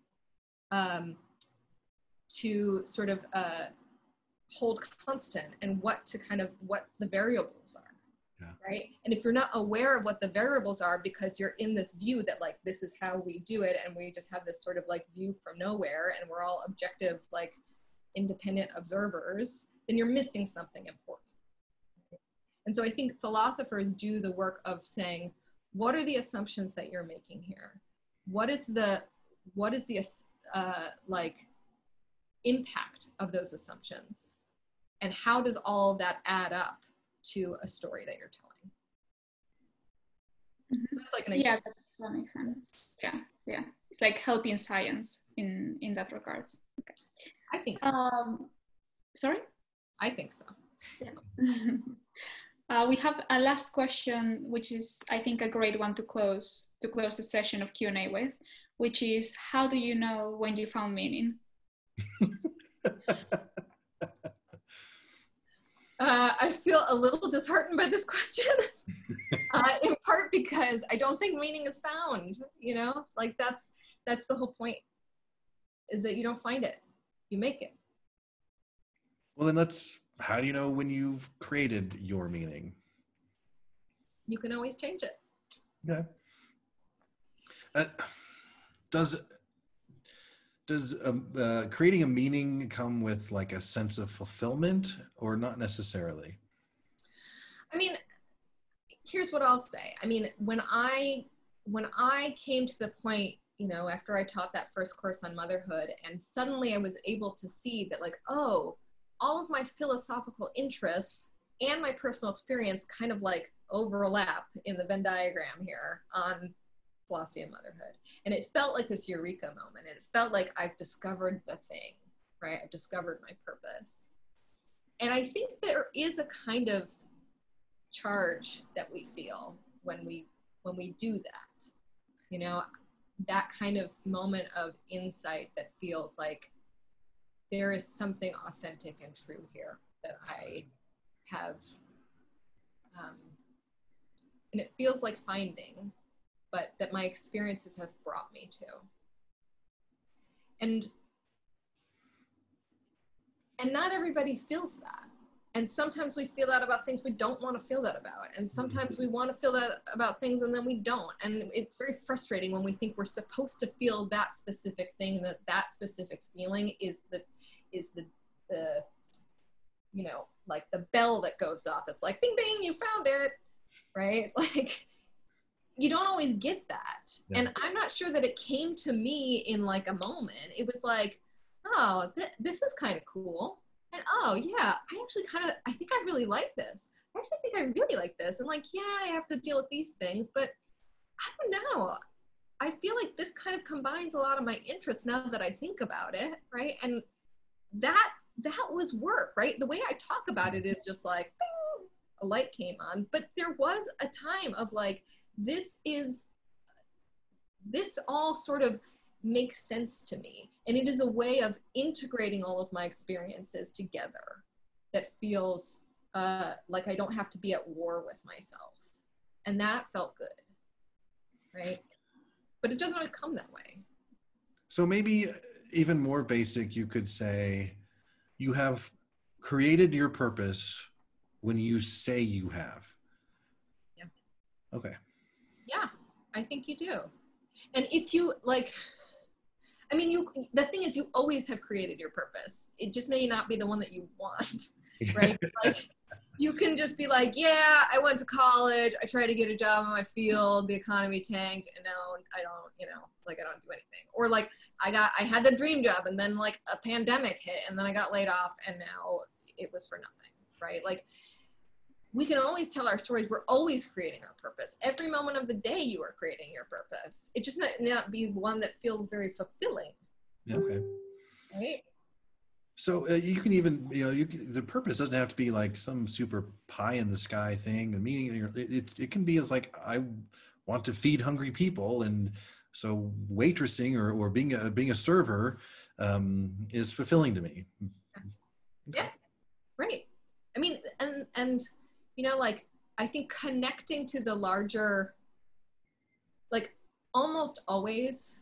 sort of hold constant and what the variables are. right? And if you're not aware of what the variables are because you're in this view that like, this is how we do it, and we just have this sort of like view from nowhere, and we're all objective, like independent observers, then you're missing something important. And so I think philosophers do the work of saying, what are the assumptions that you're making here? What is the like impact of those assumptions? And how does all of that add up to a story that you're telling? So that's like an example. Yeah, that makes sense. Yeah, yeah. It's like helping science in that regards. Okay. I think so. Sorry? I think so. Yeah. We have a last question, which is, I think, a great one to close the session of Q&A with, which is, how do you know when you found meaning? I feel a little disheartened by this question, in part because I don't think meaning is found, you know, like that's the whole point, is that you don't find it, you make it. Well, then how do you know when you've created your meaning? You can always change it. Okay. Does creating a meaning come with like a sense of fulfillment, or not necessarily? I mean, here's what I'll say. I mean, when I came to the point, you know, after I taught that first course on motherhood, and suddenly I was able to see that, like, oh, all of my philosophical interests and my personal experience kind of like overlap in the Venn diagram here on philosophy of motherhood. And it felt like this eureka moment. And it felt like I've discovered the thing, right? I've discovered my purpose. And I think there is a kind of charge that we feel when we do that, you know, that kind of moment of insight that feels like there is something authentic and true here that I have, and it feels like finding, but that my experiences have brought me to. And not everybody feels that. And sometimes we feel that about things we don't want to feel that about. And sometimes we want to feel that about things and then we don't. And it's very frustrating when we think we're supposed to feel that specific thing, and that specific feeling is the you know, like the bell that goes off. It's like, bing, bing, you found it, right? Like, you don't always get that. Yeah. And I'm not sure that it came to me in like a moment. It was like, oh, this is kind of cool. And oh yeah, I think I really like this. I actually think I really like this. And like, yeah, I have to deal with these things, but I don't know. I feel like this kind of combines a lot of my interests now that I think about it, right? And that was work, right? The way I talk about it is just like, bing, a light came on. But there was a time of like, this all sort of makes sense to me. And it is a way of integrating all of my experiences together that feels like I don't have to be at war with myself. And that felt good, right? But it doesn't always come that way. So maybe even more basic, you could say you have created your purpose when you say you have. Yeah. Okay. Yeah, I think you do. And if you like, I mean, the thing is, you always have created your purpose. It just may not be the one that you want, right? Like, you can just be like, yeah, I went to college, I tried to get a job in my field, the economy tanked, and now I don't, you know, like I don't do anything. Or like, I had the dream job, and then like a pandemic hit, and then I got laid off, and now it was for nothing, right? Like, we can always tell our stories. We're always creating our purpose. Every moment of the day, you are creating your purpose. It just not be one that feels very fulfilling. Okay. Right? So you can even, you know, the purpose doesn't have to be like some super pie in the sky thing. The meaning, it can be as like, I want to feed hungry people, and so waitressing or being a server is fulfilling to me. Yeah, right. I mean, and you know, like, I think connecting to the larger, like, almost always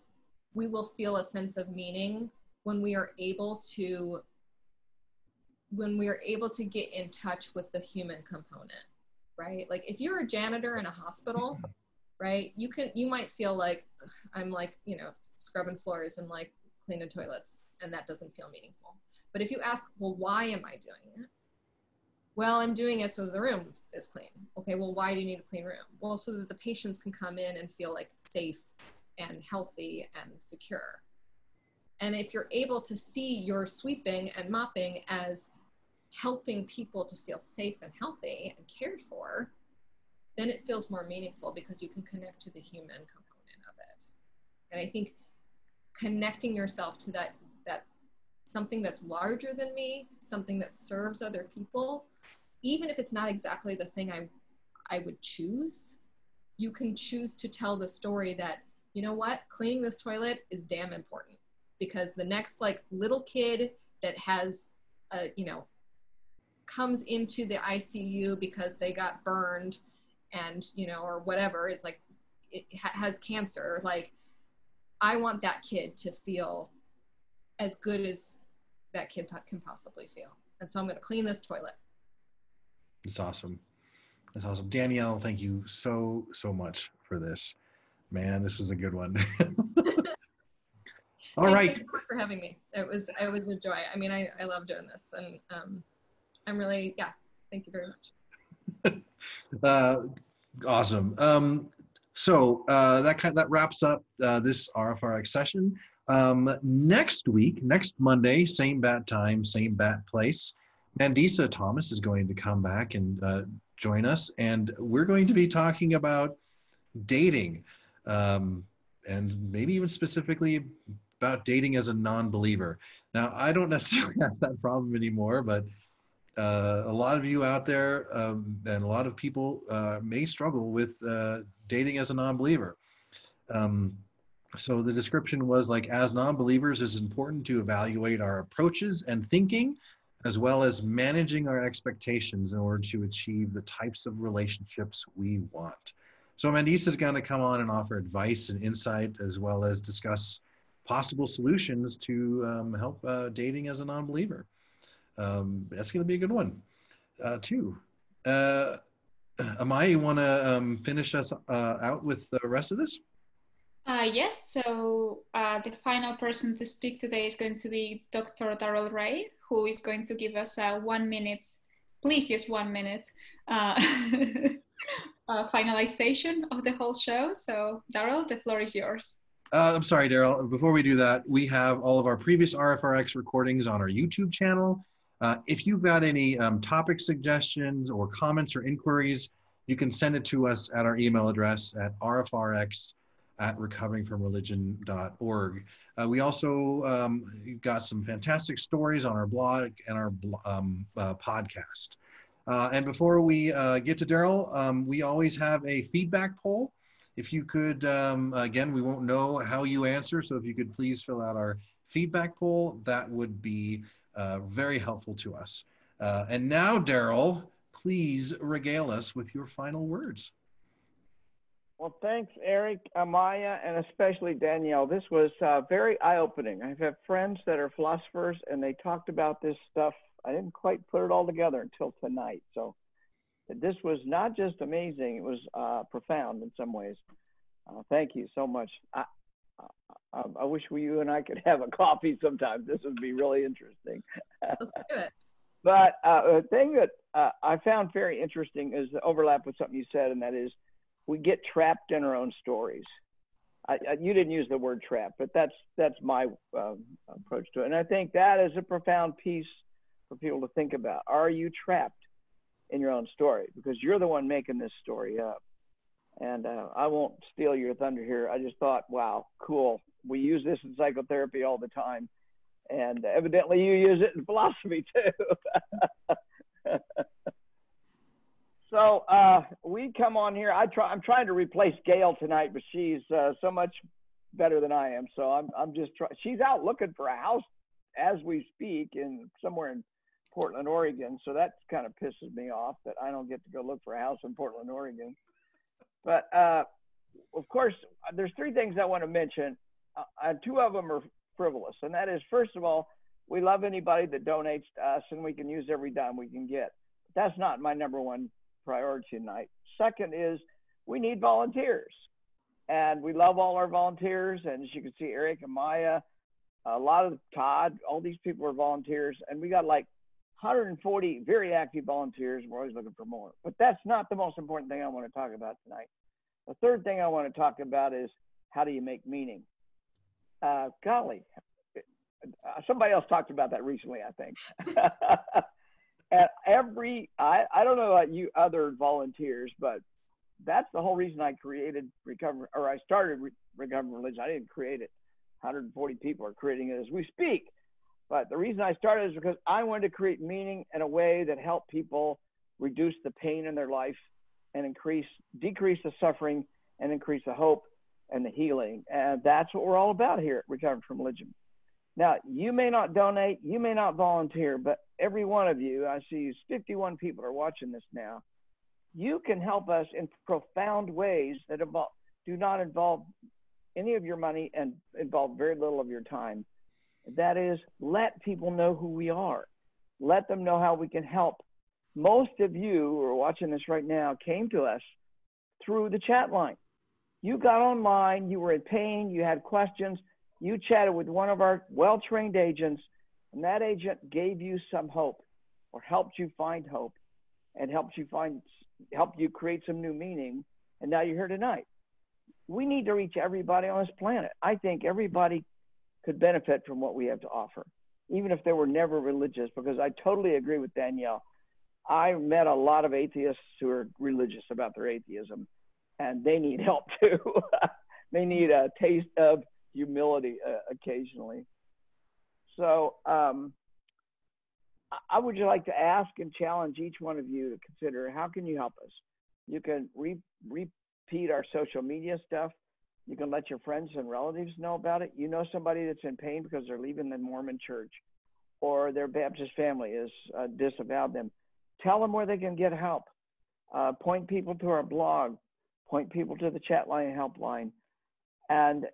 we will feel a sense of meaning when we are able to get in touch with the human component, right? Like if you're a janitor in a hospital, right, you might feel like I'm like, you know, scrubbing floors and like cleaning toilets, and that doesn't feel meaningful. But if you ask, well, why am I doing it? Well, I'm doing it so the room is clean. Okay, well, why do you need a clean room? Well, so that the patients can come in and feel like safe and healthy and secure. And if you're able to see your sweeping and mopping as helping people to feel safe and healthy and cared for, then it feels more meaningful because you can connect to the human component of it. And I think connecting yourself to that something that's larger than me, something that serves other people, even if it's not exactly the thing I would choose, you can choose to tell the story that, you know what, cleaning this toilet is damn important, because the next like little kid that has you know, comes into the ICU because they got burned and, you know, or whatever, is like, it has cancer. Like, I want that kid to feel as good as that kid can possibly feel. And so I'm going to clean this toilet. That's awesome. That's awesome. Danielle, thank you so much for this. Man, this was a good one. All right. Thank you so much for having me. It was a joy. I mean, I love doing this, and I'm really, yeah, thank you very much. Awesome. So that wraps up this RfRx session. Next week, next Monday, same bat time, same bat place, Mandisa Thomas is going to come back and join us, and we're going to be talking about dating, and maybe even specifically about dating as a non-believer. Now, I don't necessarily have that problem anymore, but a lot of you out there and a lot of people may struggle with dating as a non-believer. So the description was like, as non-believers, it's important to evaluate our approaches and thinking, as well as managing our expectations in order to achieve the types of relationships we want. So Mandisa is going to come on and offer advice and insight, as well as discuss possible solutions to help dating as a non-believer. That's going to be a good one, too. Amaya, you want to finish us out with the rest of this? Yes, so the final person to speak today is going to be Dr. Darrel Ray, who is going to give us 1 minute, please just 1 minute, finalization of the whole show. So Darrel, the floor is yours. I'm sorry, Darrel. Before we do that, we have all of our previous RfRx recordings on our YouTube channel. If you've got any topic suggestions or comments or inquiries, you can send it to us at our email address at rfrx@recoveringfromreligion.org. We also got some fantastic stories on our blog and our podcast. And before we get to Darrel, we always have a feedback poll. If you could, again, we won't know how you answer, so if you could please fill out our feedback poll, that would be very helpful to us. And now, Darrel, please regale us with your final words. Well, thanks, Eric, Amaya, and especially Danielle. This was very eye-opening. I have friends that are philosophers, and they talked about this stuff. I didn't quite put it all together until tonight. So this was not just amazing, it was profound in some ways. Thank you so much. I wish you and I could have a coffee sometime. This would be really interesting. Let's do it. But the thing that I found very interesting is the overlap with something you said, and that is we get trapped in our own stories. You didn't use the word trap, but that's my approach to it. And I think that is a profound piece for people to think about. Are you trapped in your own story? Because you're the one making this story up. And I won't steal your thunder here. I just thought, wow, cool. We use this in psychotherapy all the time. And evidently you use it in philosophy too. So we come on here. I'm trying to replace Gail tonight, but she's so much better than I am. So I'm just trying. She's out looking for a house as we speak somewhere in Portland, Oregon. So that kind of pisses me off that I don't get to go look for a house in Portland, Oregon. But of course, there's three things I want to mention. Two of them are frivolous, and that is, first of all, we love anybody that donates to us, and we can use every dime we can get. But that's not my number one priority tonight. Second is we need volunteers. And we love all our volunteers. And as you can see, Eric and Maya, a lot of Todd, all these people are volunteers. And we got like 140 very active volunteers. We're always looking for more. But that's not the most important thing I want to talk about tonight. The third thing I want to talk about is how do you make meaning? Golly, somebody else talked about that recently, I think. And I don't know about you other volunteers, but that's the whole reason I created I started Recovering Religion. I didn't create it. 140 people are creating it as we speak. But the reason I started is because I wanted to create meaning in a way that helped people reduce the pain in their life and decrease the suffering and increase the hope and the healing. And that's what we're all about here at Recovering from Religion. Now, you may not donate, you may not volunteer, but every one of you, I see 51 people are watching this now, you can help us in profound ways that do not involve any of your money and involve very little of your time. That is, let people know who we are. Let them know how we can help. Most of you who are watching this right now came to us through the chat line. You got online, you were in pain, you had questions, you chatted with one of our well-trained agents, and that agent gave you some hope or helped you find hope and helped you create some new meaning, and now you're here tonight. We need to reach everybody on this planet. I think everybody could benefit from what we have to offer, even if they were never religious, because I totally agree with Danielle. I met a lot of atheists who are religious about their atheism, and they need help too. They need a taste of humility occasionally. So I would like to ask and challenge each one of you to consider, how can you help us? You can repeat our social media stuff. You can let your friends and relatives know about it. You know somebody that's in pain because they're leaving the Mormon church or their Baptist family has disavowed them. Tell them where they can get help. Point people to our blog. Point people to the chat line and helpline. And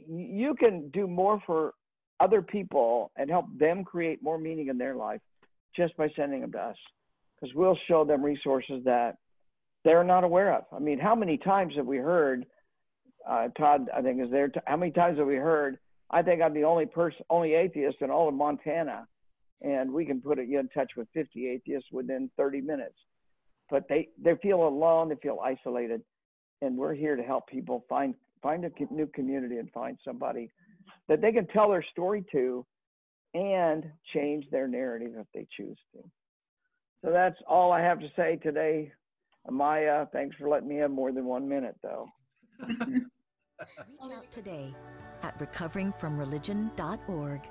you can do more for other people and help them create more meaning in their life just by sending them to us, because we'll show them resources that they're not aware of. I mean, how many times have we heard, Todd, I think is there, how many times have we heard, I think I'm the only atheist in all of Montana, and we can put you in touch with 50 atheists within 30 minutes. But they feel alone, they feel isolated, and we're here to help people find a new community and find somebody that they can tell their story to and change their narrative if they choose to. So that's all I have to say today. Maya, thanks for letting me have more than 1 minute, though. Reach out today at recoveringfromreligion.org.